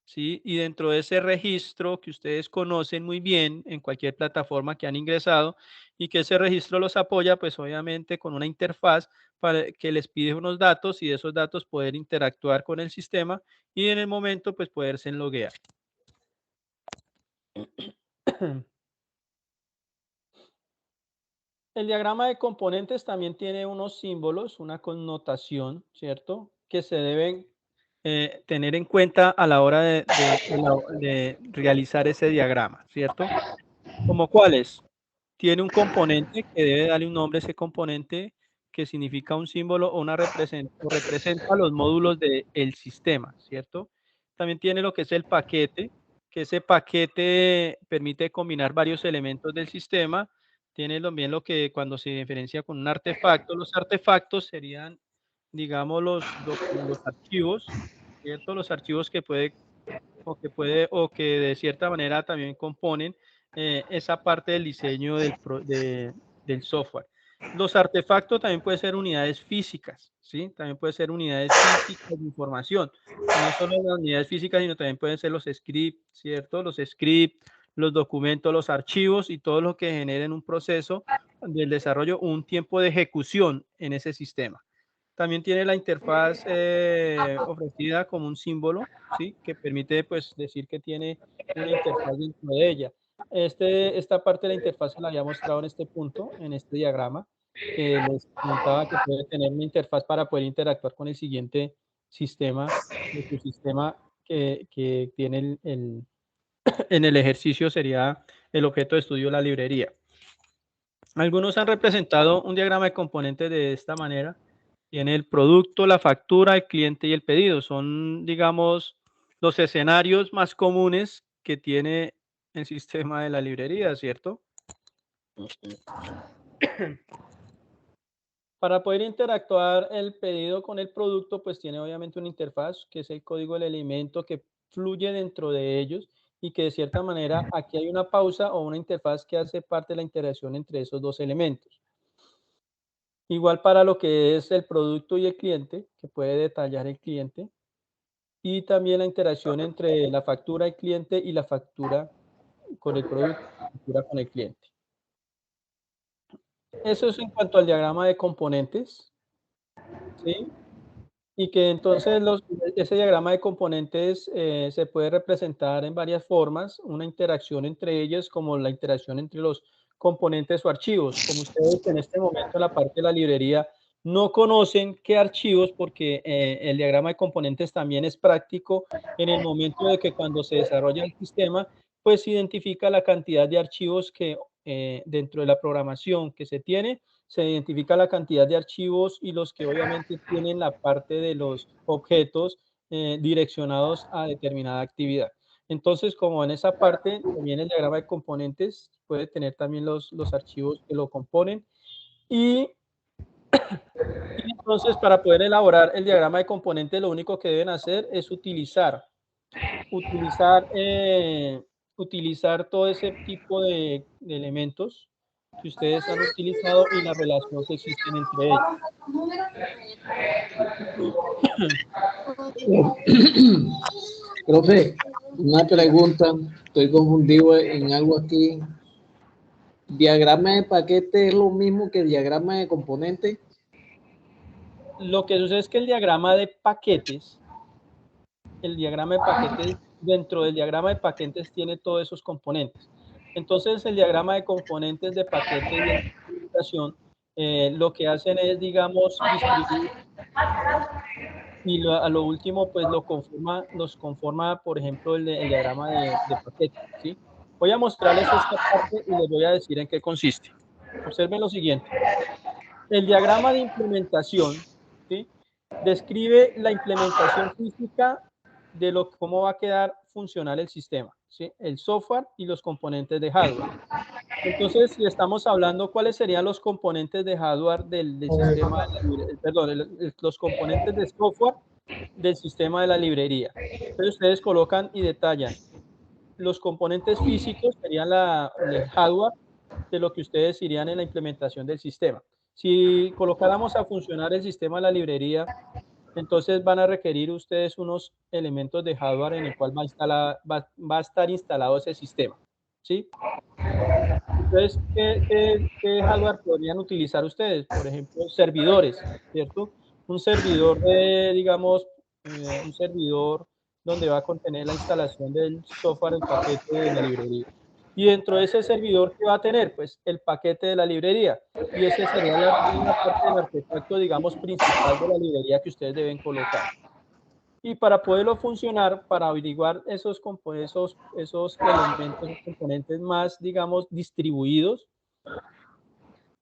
¿sí? Y dentro de ese registro que ustedes conocen muy bien en cualquier plataforma que han ingresado y que ese registro los apoya, pues obviamente con una interfaz para que les pide unos datos y de esos datos poder interactuar con el sistema y en el momento pues poderse loguear. El diagrama de componentes también tiene unos símbolos, una connotación, ¿cierto? Que se deben tener en cuenta a la hora de realizar ese diagrama, ¿cierto? ¿Como cuáles? Tiene un componente que debe darle un nombre a ese componente que significa un símbolo o representa los módulos del sistema, ¿cierto? También tiene lo que es el paquete, que ese paquete permite combinar varios elementos del sistema. Tiene también lo que cuando se diferencia con un artefacto, los artefactos serían, digamos, los archivos, ¿cierto? Los archivos que o que de cierta manera también componen esa parte del diseño del software. Los artefactos también pueden ser unidades físicas, ¿sí? También pueden ser unidades físicas de información. No solo las unidades físicas, sino también pueden ser los scripts, ¿cierto? Los scripts, los documentos, los archivos y todo lo que generen un proceso del desarrollo, un tiempo de ejecución en ese sistema. También tiene la interfaz ofrecida como un símbolo, ¿sí? Que permite pues, decir que tiene una interfaz dentro de ella. Esta parte de la interfaz se la había mostrado en este punto, en este diagrama, que les comentaba que puede tener una interfaz para poder interactuar con el siguiente sistema, el subsistema que tiene en el ejercicio sería el objeto de estudio, la librería. Algunos han representado un diagrama de componentes de esta manera. Tiene el producto, la factura, el cliente y el pedido. Son, digamos, los escenarios más comunes que tiene el sistema de la librería, ¿cierto? Para poder interactuar el pedido con el producto, pues tiene obviamente una interfaz, que es el código del elemento que fluye dentro de ellos y que de cierta manera aquí hay una pausa o una interfaz que hace parte de la interacción entre esos dos elementos. Igual para lo que es el producto y el cliente, que puede detallar el cliente. Y también la interacción entre la factura del cliente y la factura con el producto, la factura con el cliente. Eso es en cuanto al diagrama de componentes, ¿sí? Y que entonces ese diagrama de componentes se puede representar en varias formas, una interacción entre ellas como la interacción entre los componentes o archivos. Como ustedes en este momento en la parte de la librería no conocen qué archivos porque el diagrama de componentes también es práctico en el momento de que cuando se desarrolla el sistema, pues identifica la cantidad de archivos que dentro de la programación que se tiene, se identifica la cantidad de archivos y los que obviamente tienen la parte de los objetos direccionados a determinada actividad. Entonces, como en esa parte, también el diagrama de componentes puede tener también los archivos que lo componen. Y entonces, para poder elaborar el diagrama de componentes, lo único que deben hacer es utilizar todo ese tipo de elementos que ustedes han utilizado y la relación que existen entre ellos. Profe, una pregunta, estoy confundido en algo aquí. ¿Diagrama de paquete es lo mismo que diagrama de componente? Lo que sucede es que el diagrama de paquetes, dentro del diagrama de paquetes tiene todos esos componentes. Entonces, el diagrama de componentes de paquete y de implementación, lo que hacen es, digamos, distribuir y a lo último, pues los conforma, por ejemplo, el diagrama de paquete, ¿sí? Voy a mostrarles esta parte y les voy a decir en qué consiste. Observen lo siguiente. El diagrama de implementación, ¿sí? Describe la implementación física de cómo va a quedar funcional el sistema, ¿sí? El software y los componentes de hardware. Entonces, si estamos hablando cuáles serían los componentes de hardware del sistema, los componentes de software del sistema de la librería. Entonces, ustedes colocan y detallan. Los componentes físicos serían el hardware de lo que ustedes irían en la implementación del sistema. Si colocáramos a funcionar el sistema de la librería, entonces van a requerir ustedes unos elementos de hardware en el cual va a estar instalado ese sistema, ¿sí? Entonces, ¿qué hardware podrían utilizar ustedes? Por ejemplo, servidores, ¿cierto? Un servidor digamos, un servidor donde va a contener la instalación del software, el paquete de la librería. Y dentro de ese servidor, ¿qué va a tener? Pues el paquete de la librería. Y ese sería una parte del artefacto, digamos, principal de la librería que ustedes deben colocar. Y para poderlo funcionar, para averiguar esos elementos, componentes más, digamos, distribuidos,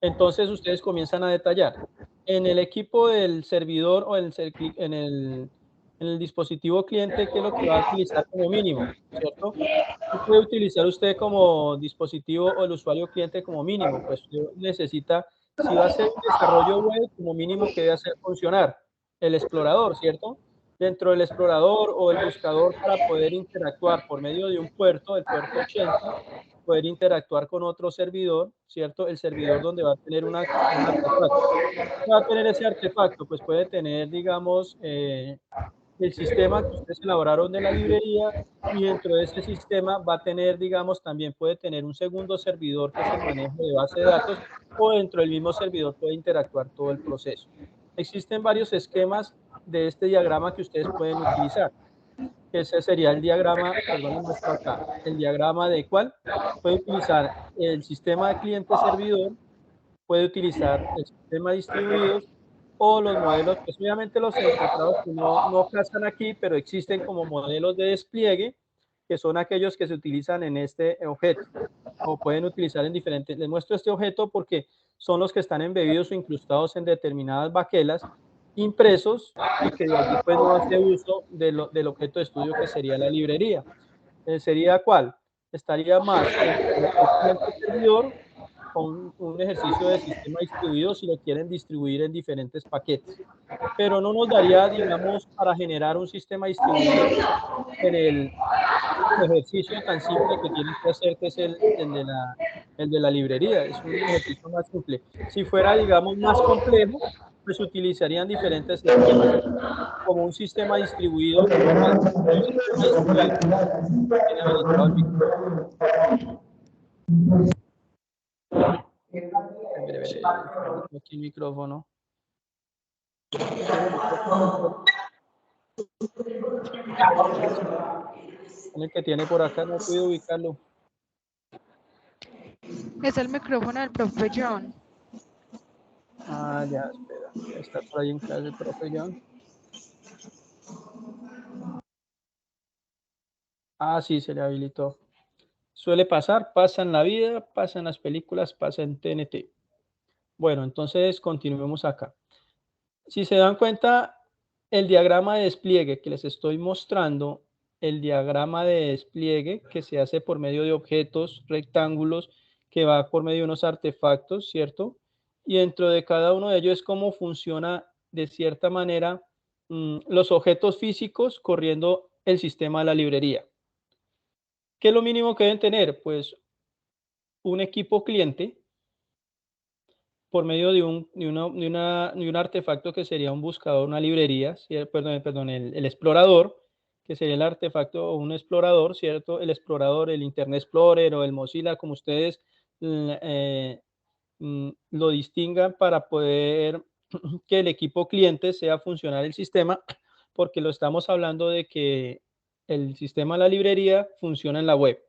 entonces ustedes comienzan a detallar. En el equipo del servidor o en el dispositivo cliente, ¿qué es lo que va a utilizar como mínimo? ¿Cierto? ¿Qué puede utilizar usted como dispositivo o el usuario cliente como mínimo? Pues necesita, si va a hacer un desarrollo web, como mínimo que debe hacer funcionar el explorador, ¿cierto? Dentro del explorador o el buscador, para poder interactuar por medio de un puerto, el puerto 80, poder interactuar con otro servidor, ¿cierto? El servidor donde va a tener un artefacto. ¿Qué va a tener ese artefacto? Pues puede tener, digamos, el sistema que ustedes elaboraron de la librería, y dentro de ese sistema va a tener, digamos, también puede tener un segundo servidor que es el manejo de base de datos, o dentro del mismo servidor puede interactuar todo el proceso. Existen varios esquemas de este diagrama que ustedes pueden utilizar. Ese sería el diagrama, perdón, lo muestro acá. El diagrama de cuál puede utilizar el sistema de cliente-servidor, puede utilizar el sistema distribuidos o los modelos, pues obviamente los encontrados que no casan aquí, pero existen como modelos de despliegue, que son aquellos que se utilizan en este objeto, o pueden utilizar en diferentes. Les muestro este objeto porque son los que están embebidos o incrustados en determinadas baquelas, impresos, y que de allí pues no hace uso del objeto de estudio que sería la librería. ¿Sería cuál? Estaría más el cliente servidor, con un ejercicio de sistema distribuido si lo quieren distribuir en diferentes paquetes. Pero no nos daría, digamos, para generar un sistema distribuido en el ejercicio tan simple que tienen que hacer, que es el de la librería. Es un ejercicio más simple. Si fuera, digamos, más complejo, pues utilizarían diferentes esquemas, como un sistema distribuido. Tiene habilitado el micrófono. Aquí el micrófono. El que tiene por acá, no puedo ubicarlo. Es el micrófono del profe John. Ah, ya, espera. Está por ahí en clase el profe John. Ah, sí, se le habilitó. Suele pasar, pasa en la vida, pasa en las películas, pasa en TNT. Bueno, entonces continuemos acá. Si se dan cuenta, el diagrama de despliegue que les estoy mostrando, el diagrama de despliegue que se hace por medio de objetos, rectángulos, que va por medio de unos artefactos, ¿cierto? Y dentro de cada uno de ellos es cómo funciona de cierta manera los objetos físicos corriendo el sistema de la librería. ¿Qué es lo mínimo que deben tener? Pues un equipo cliente por medio de un artefacto que sería un buscador, una librería, perdón, el explorador, que sería el artefacto o un explorador, ¿cierto? El explorador, el Internet Explorer o el Mozilla, como ustedes lo distingan, para poder que el equipo cliente sea funcional el sistema, porque lo estamos hablando de que el sistema de la librería funciona en la web.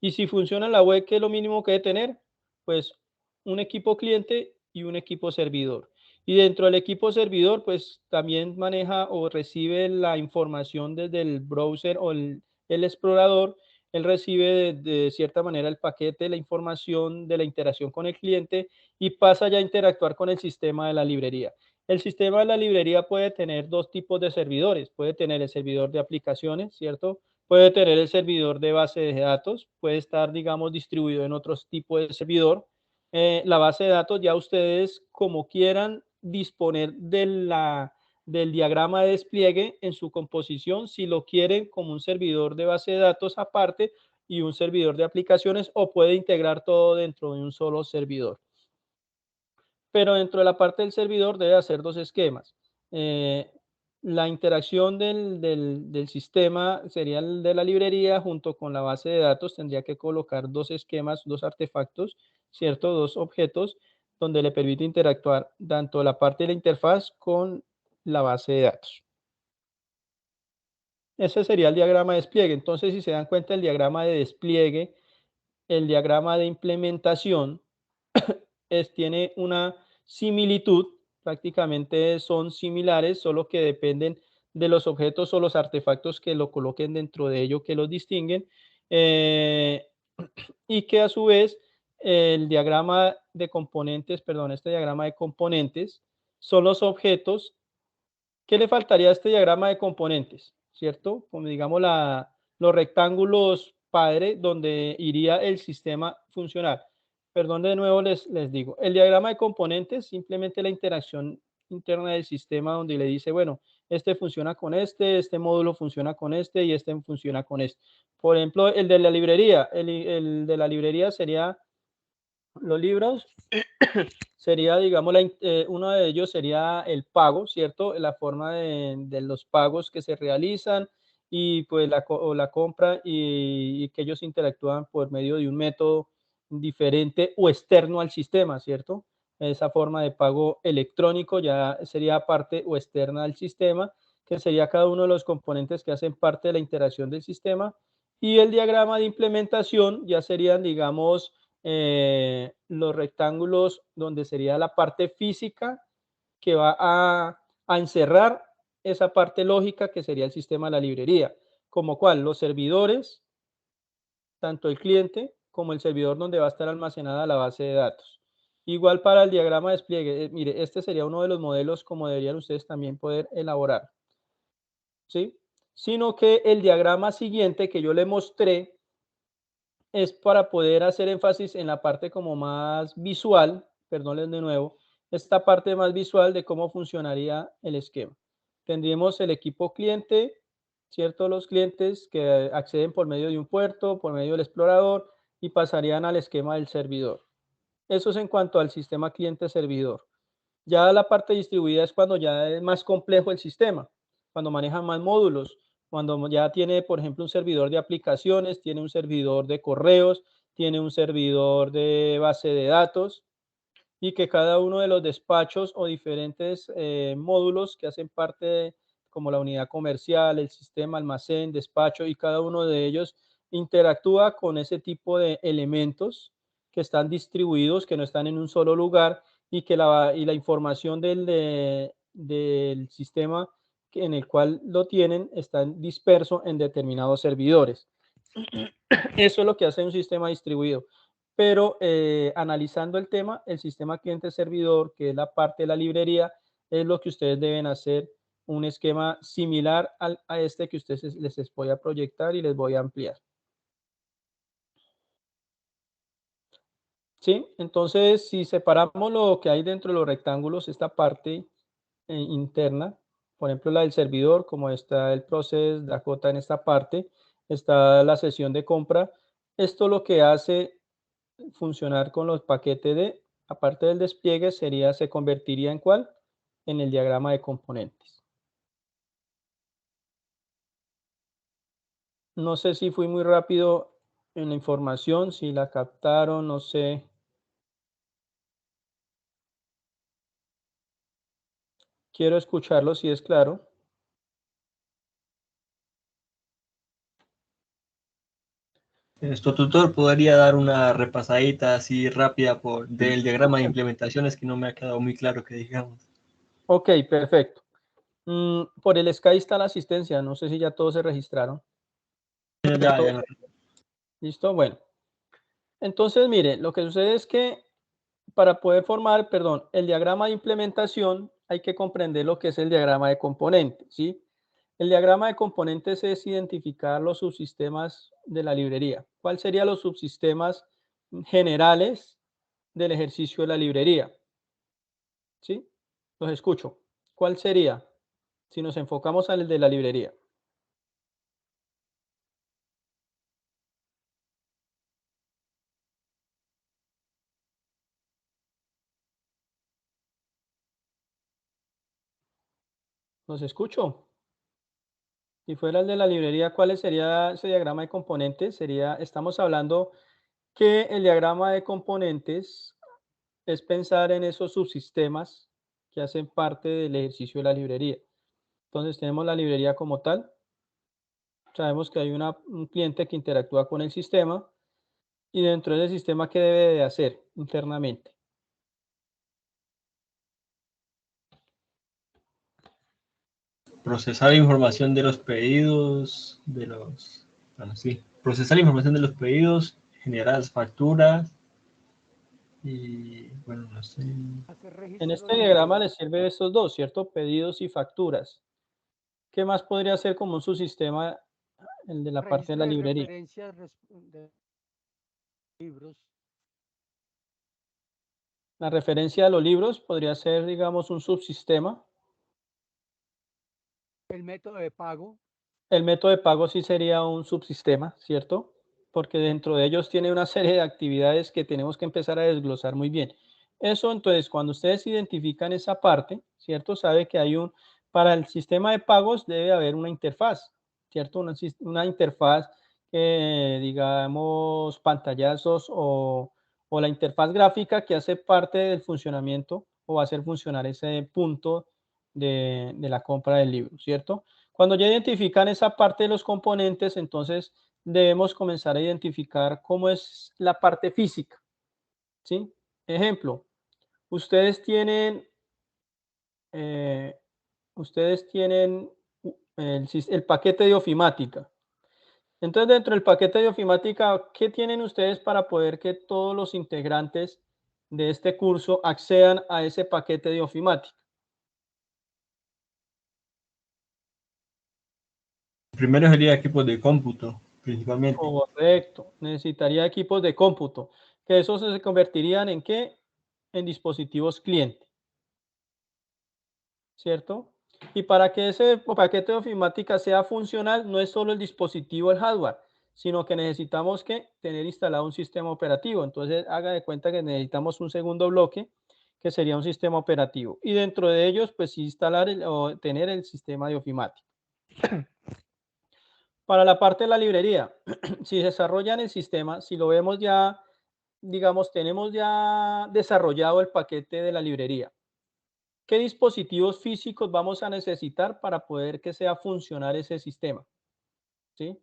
Y si funciona en la web, ¿qué es lo mínimo que debe tener? Pues un equipo cliente y un equipo servidor. Y dentro del equipo servidor, pues también maneja o recibe la información desde el browser o el explorador. Él recibe de cierta manera el paquete, la información de la interacción con el cliente, y pasa ya a interactuar con el sistema de la librería. El sistema de la librería puede tener dos tipos de servidores. Puede tener el servidor de aplicaciones, ¿cierto? Puede tener el servidor de base de datos. Puede estar, digamos, distribuido en otros tipos de servidor. La base de datos ya ustedes, como quieran disponer del diagrama de despliegue en su composición, si lo quieren como un servidor de base de datos aparte y un servidor de aplicaciones, o puede integrar todo dentro de un solo servidor. Pero dentro de la parte del servidor debe hacer dos esquemas. La interacción del sistema sería el de la librería junto con la base de datos. Tendría que colocar dos esquemas, dos artefactos, ¿cierto? Dos objetos donde le permite interactuar tanto la parte de la interfaz con la base de datos. Ese sería el diagrama de despliegue. Entonces, si se dan cuenta, el diagrama de despliegue, el diagrama de implementación, tiene una similitud, prácticamente son similares, solo que dependen de los objetos o los artefactos que lo coloquen dentro de ello, que los distinguen, y que a su vez el diagrama de componentes, perdón, este diagrama de componentes son los objetos. ¿Qué le faltaría a este diagrama de componentes? ¿Cierto? Como digamos los rectángulos padre donde iría el sistema funcional. Perdón, de nuevo les digo, el diagrama de componentes, simplemente la interacción interna del sistema donde le dice, bueno, este funciona con este módulo funciona con este y este funciona con este. Por ejemplo, el de la librería, el de la librería sería los libros, sería, digamos, uno de ellos sería el pago, ¿cierto? La forma de los pagos que se realizan y pues la compra y que ellos interactúan por medio de un método diferente o externo al sistema, ¿cierto? Esa forma de pago electrónico ya sería parte o externa al sistema, que sería cada uno de los componentes que hacen parte de la interacción del sistema. Y el diagrama de implementación ya serían, digamos, los rectángulos donde sería la parte física que va a encerrar esa parte lógica que sería el sistema de la librería, como cual los servidores, tanto el cliente como el servidor donde va a estar almacenada la base de datos. Igual para el diagrama de despliegue, mire, este sería uno de los modelos como deberían ustedes también poder elaborar, ¿sí? Sino que el diagrama siguiente que yo le mostré es para poder hacer énfasis en la parte como más visual, perdónenles de nuevo, esta parte más visual de cómo funcionaría el esquema. Tendríamos el equipo cliente, ¿cierto? Los clientes que acceden por medio de un puerto, por medio del explorador y pasarían al esquema del servidor. Eso es en cuanto al sistema cliente-servidor. Ya la parte distribuida es cuando ya es más complejo el sistema, cuando maneja más módulos, cuando ya tiene, por ejemplo, un servidor de aplicaciones, tiene un servidor de correos, tiene un servidor de base de datos y que cada uno de los despachos o diferentes módulos que hacen parte como la unidad comercial, el sistema, almacén, despacho y cada uno de ellos interactúa con ese tipo de elementos que están distribuidos, que no están en un solo lugar y que la información del sistema en el cual lo tienen está disperso en determinados servidores. Eso es lo que hace un sistema distribuido. Pero analizando el tema, el sistema cliente-servidor, que es la parte de la librería, es lo que ustedes deben hacer, un esquema similar a este que ustedes les voy a proyectar y les voy a ampliar. ¿Sí? Entonces, si separamos lo que hay dentro de los rectángulos, esta parte interna, por ejemplo, la del servidor, como está el process Dakota en esta parte, está la sesión de compra. Esto lo que hace funcionar con los paquetes de, aparte del despliegue, se convertiría en ¿cuál? En el diagrama de componentes. No sé si fui muy rápido en la información, si la captaron, no sé. Quiero escucharlo si es claro. Nuestro tutor podría dar una repasadita así rápida del diagrama de implementaciones que no me ha quedado muy claro que digamos. Ok, perfecto. Por el Sky está la asistencia, no sé si ya todos se registraron. Ya. ¿Listo? Bueno. Entonces, mire, lo que sucede es que para poder formar, perdón, el diagrama de implementación, hay que comprender lo que es el diagrama de componentes, ¿sí? El diagrama de componentes es identificar los subsistemas de la librería. ¿Cuáles serían los subsistemas generales del ejercicio de la librería? ¿Sí? Los escucho. ¿Cuál sería? Si nos enfocamos al de la librería. ¿Los escucho? Si fuera el de la librería, ¿cuál sería ese diagrama de componentes? Estamos hablando que el diagrama de componentes es pensar en esos subsistemas que hacen parte del ejercicio de la librería. Entonces tenemos la librería como tal. Sabemos que hay un cliente que interactúa con el sistema y dentro del sistema, ¿qué debe de hacer internamente? Procesar información de los pedidos, procesar información de los pedidos, generar las facturas y, bueno, no sé. En este diagrama les sirve estos dos, ¿cierto? Pedidos y facturas. ¿Qué más podría ser como un subsistema, el de la parte de la librería? La referencia a los libros podría ser, digamos, un subsistema. El método de pago. El método de pago sí sería un subsistema, ¿cierto? Porque dentro de ellos tiene una serie de actividades que tenemos que empezar a desglosar muy bien. Eso, entonces, cuando ustedes identifican esa parte, ¿cierto? Sabe que para el sistema de pagos debe haber una interfaz, ¿cierto? Una interfaz, digamos, pantallazos o la interfaz gráfica que hace parte del funcionamiento o va a hacer funcionar ese punto de la compra del libro, ¿cierto? Cuando ya identifican esa parte de los componentes, entonces debemos comenzar a identificar cómo es la parte física, ¿sí? Ejemplo, ustedes tienen el paquete de ofimática. Entonces, dentro del paquete de ofimática, ¿qué tienen ustedes para poder que todos los integrantes de este curso accedan a ese paquete de ofimática? Primero sería equipos de cómputo, principalmente. Correcto, necesitaría equipos de cómputo, que esos se convertirían en ¿qué? En dispositivos cliente, ¿cierto? Y para que ese paquete de ofimática sea funcional, no es solo el dispositivo, el hardware, sino que necesitamos que tener instalado un sistema operativo. Entonces, haga de cuenta que necesitamos un segundo bloque, que sería un sistema operativo. Y dentro de ellos, pues instalar o tener el sistema de ofimática. Para la parte de la librería, si desarrollan el sistema, si lo vemos ya, digamos, tenemos ya desarrollado el paquete de la librería. ¿Qué dispositivos físicos vamos a necesitar para poder que sea funcionar ese sistema? ¿Sí?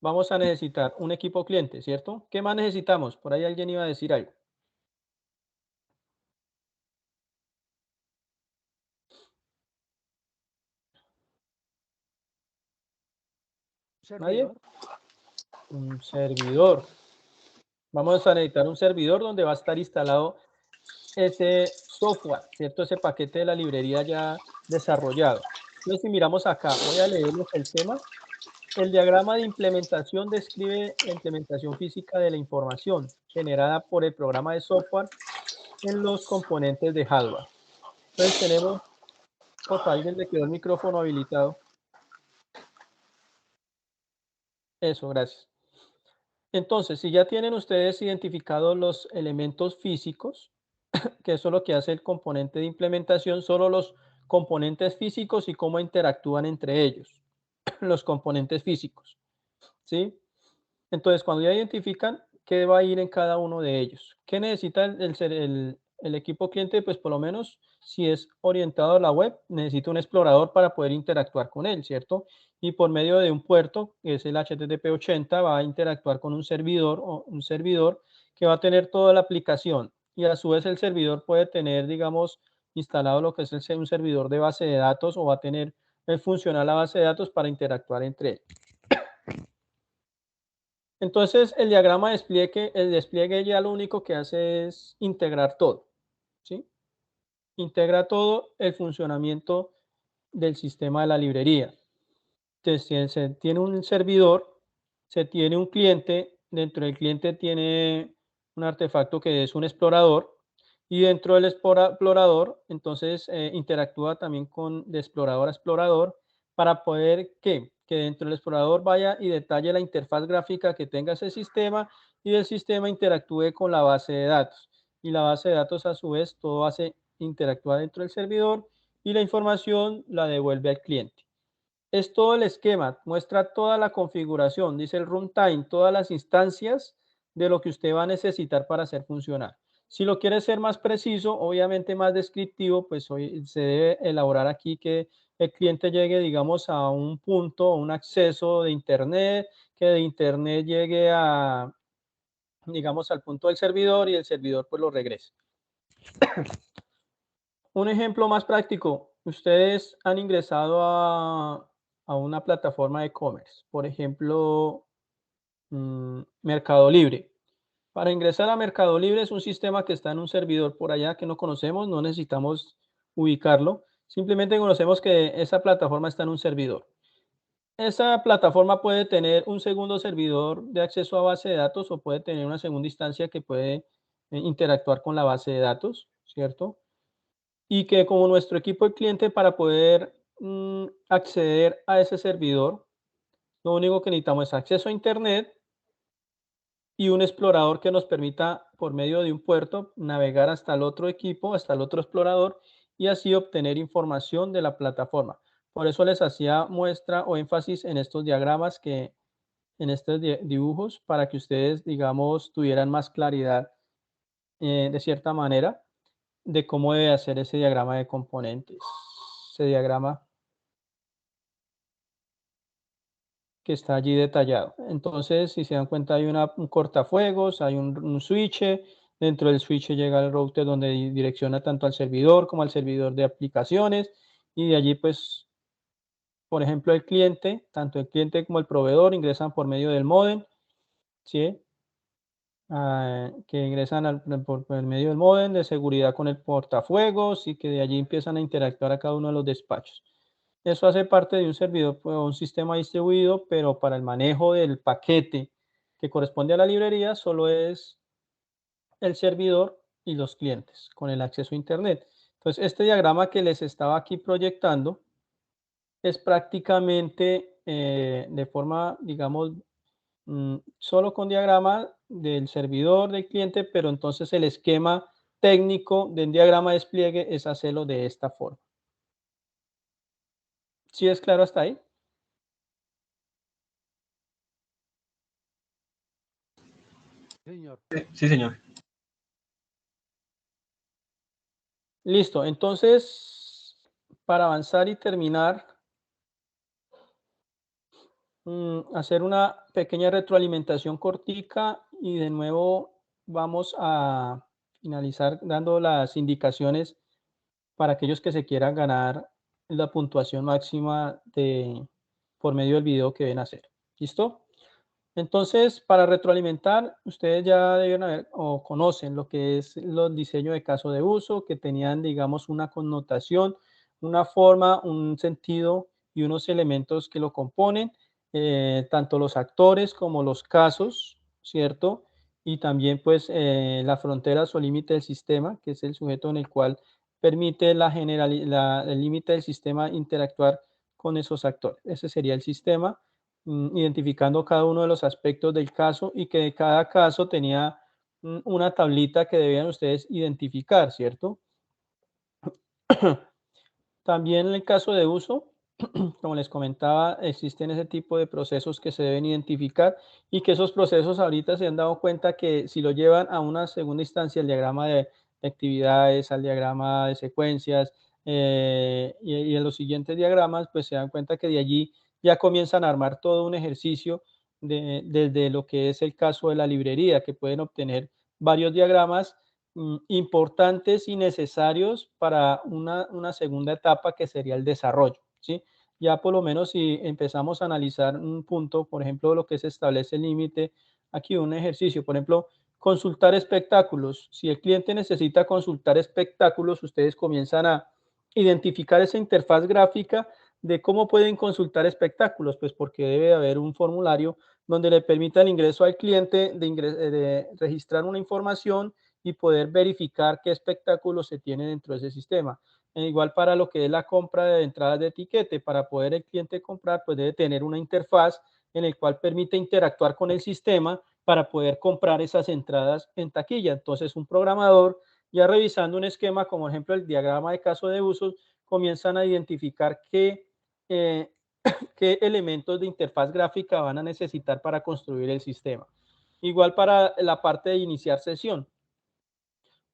Vamos a necesitar un equipo cliente, ¿cierto? ¿Qué más necesitamos? Por ahí alguien iba a decir algo. ¿Nadie? Un servidor. Vamos a necesitar un servidor donde va a estar instalado ese software, ¿cierto? Ese paquete de la librería ya desarrollado. Entonces, si miramos acá, voy a leerles el tema. El diagrama de implementación describe la implementación física de la información generada por el programa de software en los componentes de hardware. Entonces tenemos, por favor, alguien le quedó el micrófono habilitado. Eso, gracias. Entonces, si ya tienen ustedes identificados los elementos físicos, que eso es lo que hace el componente de implementación, solo los componentes físicos y cómo interactúan entre ellos, los componentes físicos, ¿sí? Entonces, cuando ya identifican qué va a ir en cada uno de ellos, ¿qué necesita el equipo cliente? Pues por lo menos, si es orientado a la web, necesita un explorador para poder interactuar con él, ¿cierto? Y por medio de un puerto, que es el HTTP 80, va a interactuar con un servidor que va a tener toda la aplicación. Y a su vez el servidor puede tener, digamos, instalado lo que es un servidor de base de datos o va a tener funcional la base de datos para interactuar entre ellos. Entonces, el diagrama de despliegue ya lo único que hace es integrar todo, ¿sí? integra todo el funcionamiento del sistema de la librería. Entonces, se tiene un servidor, se tiene un cliente, dentro del cliente tiene un artefacto que es un explorador, y dentro del explorador, entonces, interactúa también de explorador a explorador para poder que dentro del explorador vaya y detalle la interfaz gráfica que tenga ese sistema, y del sistema interactúe con la base de datos. Y la base de datos, a su vez, todo interactúa dentro del servidor y la información la devuelve al cliente. Es todo el esquema, muestra toda la configuración, dice el runtime, todas las instancias de lo que usted va a necesitar para hacer funcionar. Si lo quiere ser más preciso, obviamente más descriptivo, pues hoy se debe elaborar aquí que el cliente llegue, digamos, a un punto, un acceso de Internet, que de Internet llegue a, digamos, al punto del servidor y el servidor pues lo regrese. Un ejemplo más práctico, ustedes han ingresado a una plataforma de e-commerce, por ejemplo, Mercado Libre. Para ingresar a Mercado Libre es un sistema que está en un servidor por allá que no conocemos, no necesitamos ubicarlo, simplemente conocemos que esa plataforma está en un servidor. Esa plataforma puede tener un segundo servidor de acceso a base de datos o puede tener una segunda instancia que puede interactuar con la base de datos, ¿cierto? Y que como nuestro equipo de cliente, para poder acceder a ese servidor, lo único que necesitamos es acceso a Internet y un explorador que nos permita, por medio de un puerto, navegar hasta el otro equipo, hasta el otro explorador, y así obtener información de la plataforma. Por eso les hacía muestra o énfasis en estos diagramas, en estos dibujos, para que ustedes, digamos, tuvieran más claridad de cierta manera de cómo debe hacer ese diagrama de componentes. Ese diagrama que está allí detallado. Entonces, si se dan cuenta, hay un cortafuegos, hay un switch. Dentro del switch llega el router donde direcciona tanto al servidor como al servidor de aplicaciones. Y de allí, pues, por ejemplo, el cliente, tanto el cliente como el proveedor ingresan por medio del módem, ¿sí? Que ingresan por medio del módem de seguridad con el portafuegos y que de allí empiezan a interactuar a cada uno de los despachos. Eso hace parte de un servidor o un sistema distribuido, pero para el manejo del paquete que corresponde a la librería solo es el servidor y los clientes con el acceso a Internet. Entonces, este diagrama que les estaba aquí proyectando es prácticamente de forma, digamos, solo con diagrama del servidor del cliente, pero entonces el esquema técnico del diagrama de despliegue es hacerlo de esta forma. ¿Sí es claro hasta ahí? Señor. Sí, señor. Listo, entonces, para avanzar y terminar, hacer una pequeña retroalimentación cortica y de nuevo vamos a finalizar dando las indicaciones para aquellos que se quieran ganar la puntuación máxima por medio del video que deben hacer. ¿Listo? Entonces, para retroalimentar, ustedes ya deben haber o conocen lo que es los diseños de caso de uso, que tenían, digamos, una connotación, una forma, un sentido y unos elementos que lo componen, tanto los actores como los casos, ¿cierto? Y también, pues, las fronteras o límite del sistema, que es el sujeto en el cual permite el límite del sistema interactuar con esos actores. Ese sería el sistema, identificando cada uno de los aspectos del caso y que cada caso tenía una tablita que debían ustedes identificar, ¿cierto? También en el caso de uso, como les comentaba, existen ese tipo de procesos que se deben identificar y que esos procesos ahorita se han dado cuenta que si lo llevan a una segunda instancia, el diagrama de actividades, al diagrama de secuencias y en los siguientes diagramas, pues se dan cuenta que de allí ya comienzan a armar todo un ejercicio desde lo que es el caso de la librería, que pueden obtener varios diagramas importantes y necesarios para una segunda etapa que sería el desarrollo, ¿sí? Ya por lo menos si empezamos a analizar un punto, por ejemplo, lo que se establece el límite, aquí un ejercicio, por ejemplo, Consultar espectáculos. Si el cliente necesita consultar espectáculos, ustedes comienzan a identificar esa interfaz gráfica de cómo pueden consultar espectáculos, pues porque debe haber un formulario donde le permita el ingreso al cliente de registrar una información y poder verificar qué espectáculos se tiene dentro de ese sistema. Igual para lo que es la compra de entradas de etiquete, para poder el cliente comprar, pues debe tener una interfaz en el cual permite interactuar con el sistema para poder comprar esas entradas en taquilla. Entonces, un programador, ya revisando un esquema, como ejemplo el diagrama de caso de usos, comienzan a identificar qué elementos de interfaz gráfica van a necesitar para construir el sistema. Igual para la parte de iniciar sesión.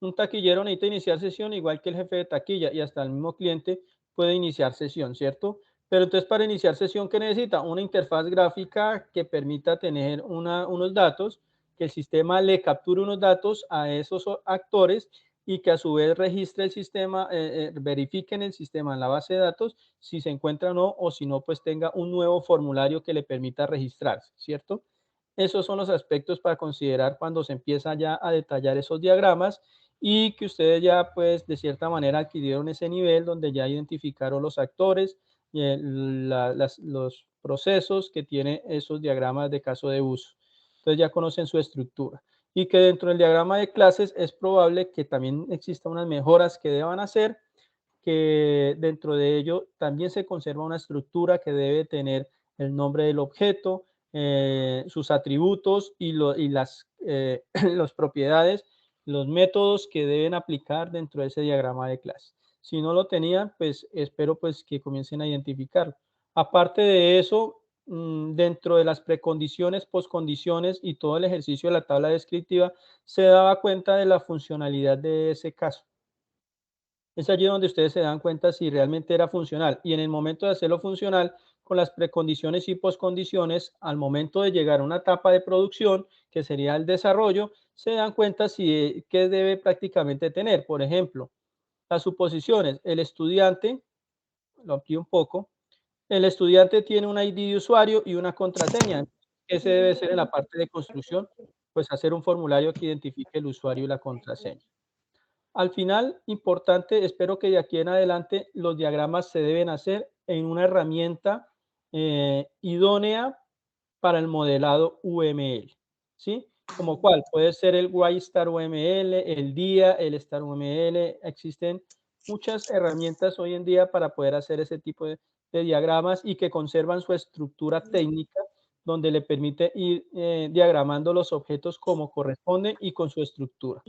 Un taquillero necesita iniciar sesión igual que el jefe de taquilla y hasta el mismo cliente puede iniciar sesión, ¿cierto? Pero entonces para iniciar sesión, ¿qué necesita? Una interfaz gráfica que permita tener unos datos, que el sistema le capture unos datos a esos actores y que a su vez registre el sistema, verifique en el sistema, en la base de datos, si se encuentra o no, o si no, pues tenga un nuevo formulario que le permita registrarse, ¿cierto? Esos son los aspectos para considerar cuando se empieza ya a detallar esos diagramas y que ustedes ya pues de cierta manera adquirieron ese nivel donde ya identificaron los actores, los procesos que tienen esos diagramas de caso de uso. Entonces ya conocen su estructura. Y que dentro del diagrama de clases es probable que también existan unas mejoras que deban hacer, que dentro de ello también se conserva una estructura que debe tener el nombre del objeto, sus atributos y las propiedades, los métodos que deben aplicar dentro de ese diagrama de clase. Si no lo tenían, pues espero pues que comiencen a identificarlo. Aparte de eso, dentro de las precondiciones, poscondiciones y todo el ejercicio de la tabla descriptiva, se daba cuenta de la funcionalidad de ese caso. Es allí donde ustedes se dan cuenta si realmente era funcional. Y en el momento de hacerlo funcional, con las precondiciones y poscondiciones, al momento de llegar a una etapa de producción, que sería el desarrollo, se dan cuenta si qué debe prácticamente tener. Por ejemplo, las suposiciones. El estudiante, lo amplío un poco, el estudiante tiene un ID de usuario y una contraseña. Ese debe ser en la parte de construcción, pues hacer un formulario que identifique el usuario y la contraseña. Al final, importante, espero que de aquí en adelante los diagramas se deben hacer en una herramienta idónea para el modelado UML, ¿sí? Como cuál, puede ser el Y-Star UML, el DIA, el Star UML, existen muchas herramientas hoy en día para poder hacer ese tipo de diagramas y que conservan su estructura técnica donde le permite ir diagramando los objetos como corresponde y con su estructura.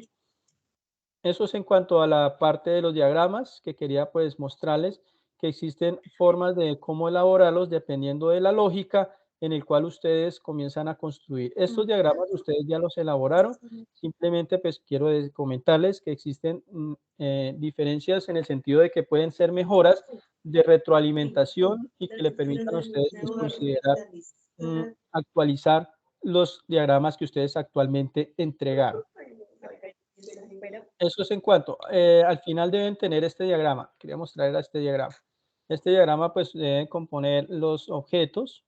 Eso es en cuanto a la parte de los diagramas que quería pues mostrarles que existen formas de cómo elaborarlos dependiendo de la lógica en el cual ustedes comienzan a construir. Estos diagramas ustedes ya los elaboraron, simplemente pues quiero comentarles que existen diferencias en el sentido de que pueden ser mejoras de retroalimentación y que le permitan a ustedes pues, considerar actualizar los diagramas que ustedes actualmente entregaron. Eso es en cuanto, al final deben tener este diagrama, quería mostrar este diagrama. Este diagrama pues debe componer los objetos,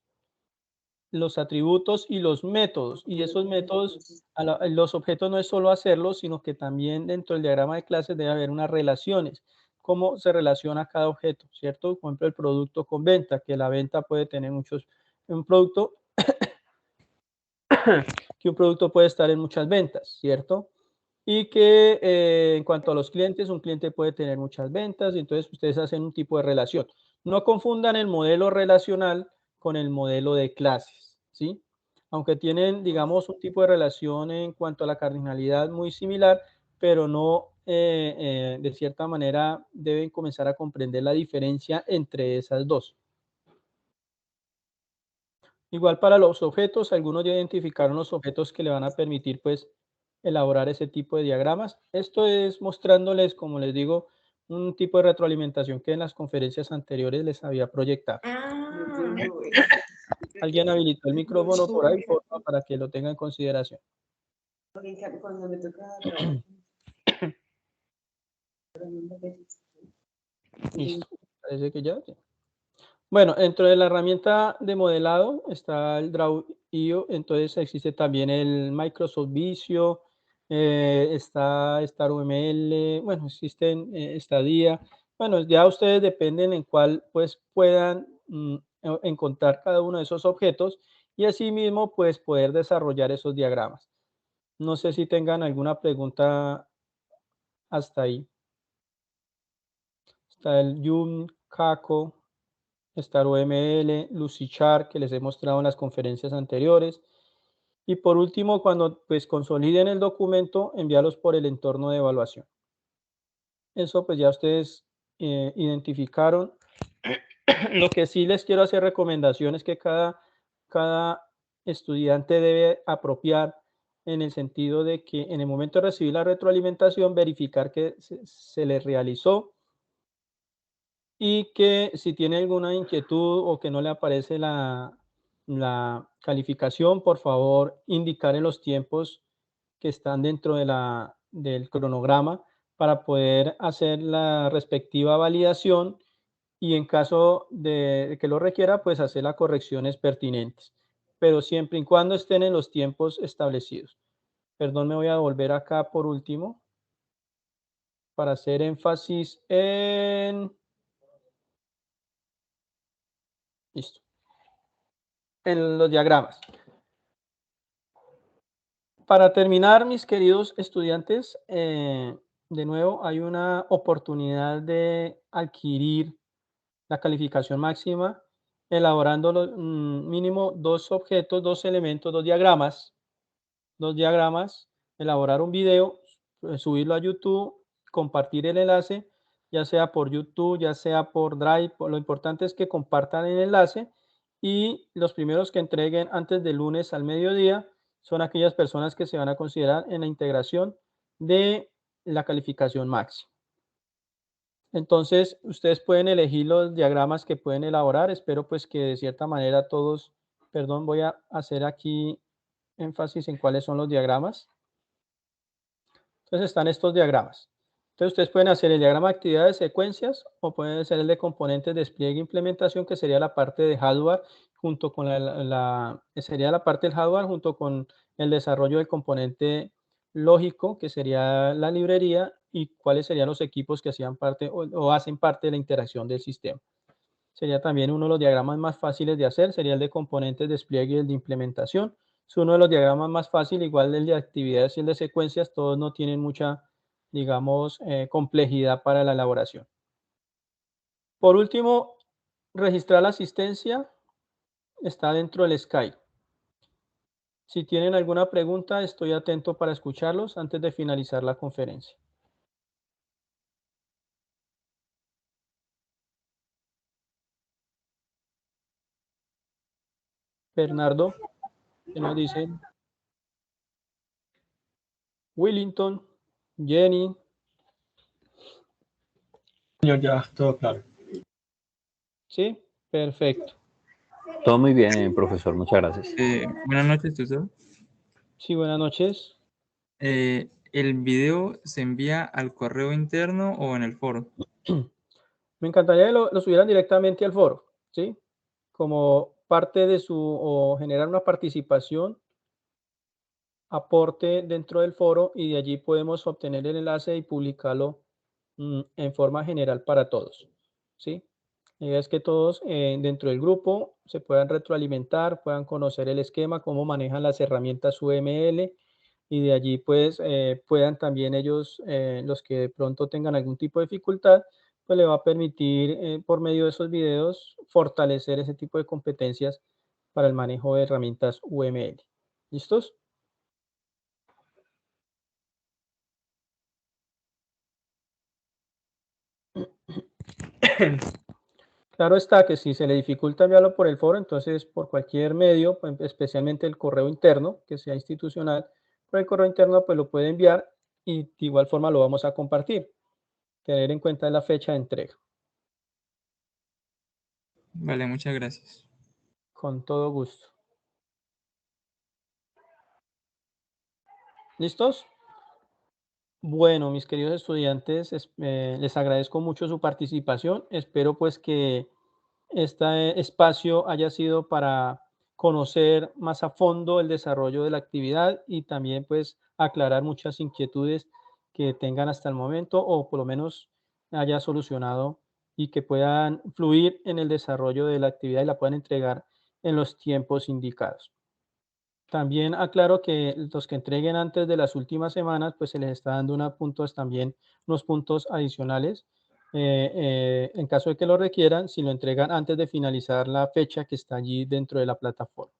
los atributos y los métodos. Y esos métodos, los objetos no es solo hacerlos, sino que también dentro del diagrama de clases debe haber unas relaciones. Cómo se relaciona cada objeto, ¿cierto? Por ejemplo, el producto con venta, que la venta puede tener un producto, que un producto puede estar en muchas ventas, ¿cierto? Y que en cuanto a los clientes, un cliente puede tener muchas ventas y entonces ustedes hacen un tipo de relación. No confundan el modelo relacional con el modelo de clases, ¿sí? Aunque tienen, digamos, un tipo de relación en cuanto a la cardinalidad muy similar, pero no, de cierta manera, deben comenzar a comprender la diferencia entre esas dos. Igual para los objetos, algunos ya identificaron los objetos que le van a permitir, pues, elaborar ese tipo de diagramas. Esto es mostrándoles, como les digo, un tipo de retroalimentación que en las conferencias anteriores les había proyectado. ¿Alguien habilitó el micrófono por ahí, por favor, para que lo tenga en consideración? Listo, parece que ya. Bueno, dentro de la herramienta de modelado está el Draw.io, entonces existe también el Microsoft Visio, está StarUML, bueno, existen Stadia. Bueno, ya ustedes dependen en cuál pues puedan encontrar cada uno de esos objetos y asimismo pues poder desarrollar esos diagramas. No sé si tengan alguna pregunta hasta ahí. Está el Yum, Kako, StarUML, Lucidchart, que les he mostrado en las conferencias anteriores. Y por último, cuando pues consoliden el documento, enviarlos por el entorno de evaluación. Eso pues ya ustedes identificaron. Lo que sí les quiero hacer recomendación es que cada estudiante debe apropiar en el sentido de que en el momento de recibir la retroalimentación, verificar que se les realizó y que si tiene alguna inquietud o que no le aparece la calificación, por favor, indicar en los tiempos que están dentro del cronograma para poder hacer la respectiva validación y en caso de que lo requiera, pues hacer las correcciones pertinentes, pero siempre y cuando estén en los tiempos establecidos. Perdón, me voy a volver acá por último para hacer énfasis listo, en los diagramas. Para terminar, mis queridos estudiantes, de nuevo hay una oportunidad de adquirir la calificación máxima elaborando mínimo 2 objetos, 2 elementos, 2 diagramas, elaborar un video, subirlo a YouTube, compartir el enlace, ya sea por YouTube, ya sea por Drive. Lo importante es que compartan el enlace y los primeros que entreguen antes del lunes al mediodía son aquellas personas que se van a considerar en la integración de la calificación máxima. Entonces, ustedes pueden elegir los diagramas que pueden elaborar. Espero pues que de cierta manera todos, perdón, voy a hacer aquí énfasis en cuáles son los diagramas. Entonces están estos diagramas. Entonces ustedes pueden hacer el diagrama de actividades, secuencias, o pueden hacer el de componentes, despliegue e implementación, que sería la parte de hardware, junto con sería la parte del hardware junto con el desarrollo del componente lógico, que sería la librería, y cuáles serían los equipos que hacían parte o hacen parte de la interacción del sistema. Sería también uno de los diagramas más fáciles de hacer, sería el de componentes, despliegue y el de implementación. Es uno de los diagramas más fáciles, igual el de actividades y el de secuencias, todos no tienen mucha, digamos, complejidad para la elaboración. Por último, registrar la asistencia está dentro del Skype. Si tienen alguna pregunta, estoy atento para escucharlos antes de finalizar la conferencia. Bernardo, ¿qué nos dicen? Willington, Jenny. Señor, ya, todo claro. Sí, perfecto. Todo muy bien, profesor, muchas gracias. Buenas noches, tutor. Sí, buenas noches. ¿El video se envía al correo interno o en el foro? Me encantaría que lo subieran directamente al foro, ¿sí? Como parte de o generar una participación, aporte dentro del foro, y de allí podemos obtener el enlace y publicarlo en forma general para todos, ¿sí? La idea es que todos dentro del grupo se puedan retroalimentar, puedan conocer el esquema, cómo manejan las herramientas UML, y de allí pues puedan también ellos, los que de pronto tengan algún tipo de dificultad, pues le va a permitir por medio de esos videos fortalecer ese tipo de competencias para el manejo de herramientas UML. ¿Listos? Claro está que si se le dificulta enviarlo por el foro, entonces por cualquier medio, especialmente el correo interno, que sea institucional, por el correo interno pues lo puede enviar y de igual forma lo vamos a compartir. Tener en cuenta la fecha de entrega. Vale, muchas gracias. Con todo gusto. ¿Listos? Bueno, mis queridos estudiantes, les agradezco mucho su participación. Espero pues que este espacio haya sido para conocer más a fondo el desarrollo de la actividad y también pues aclarar muchas inquietudes que tengan hasta el momento o por lo menos haya solucionado y que puedan fluir en el desarrollo de la actividad y la puedan entregar en los tiempos indicados. También aclaro que los que entreguen antes de las últimas semanas, pues se les está dando unos puntos adicionales. En caso de que lo requieran, si lo entregan antes de finalizar la fecha que está allí dentro de la plataforma.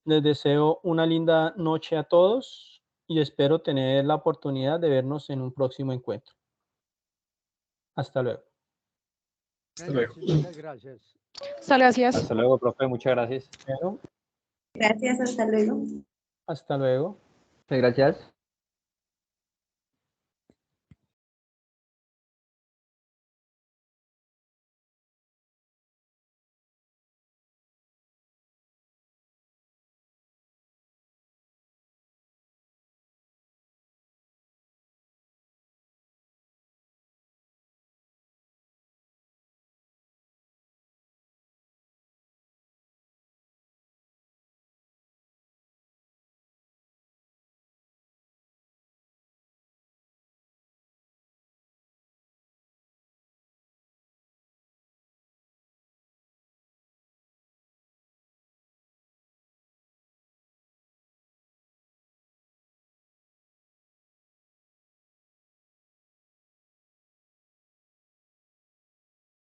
Les deseo una linda noche a todos y espero tener la oportunidad de vernos en un próximo encuentro. Hasta luego. Hasta luego. Muchas gracias. Muchas gracias. Hasta luego, profe. Muchas gracias. Bueno, Gracias, hasta luego. hasta luego. Muchas gracias.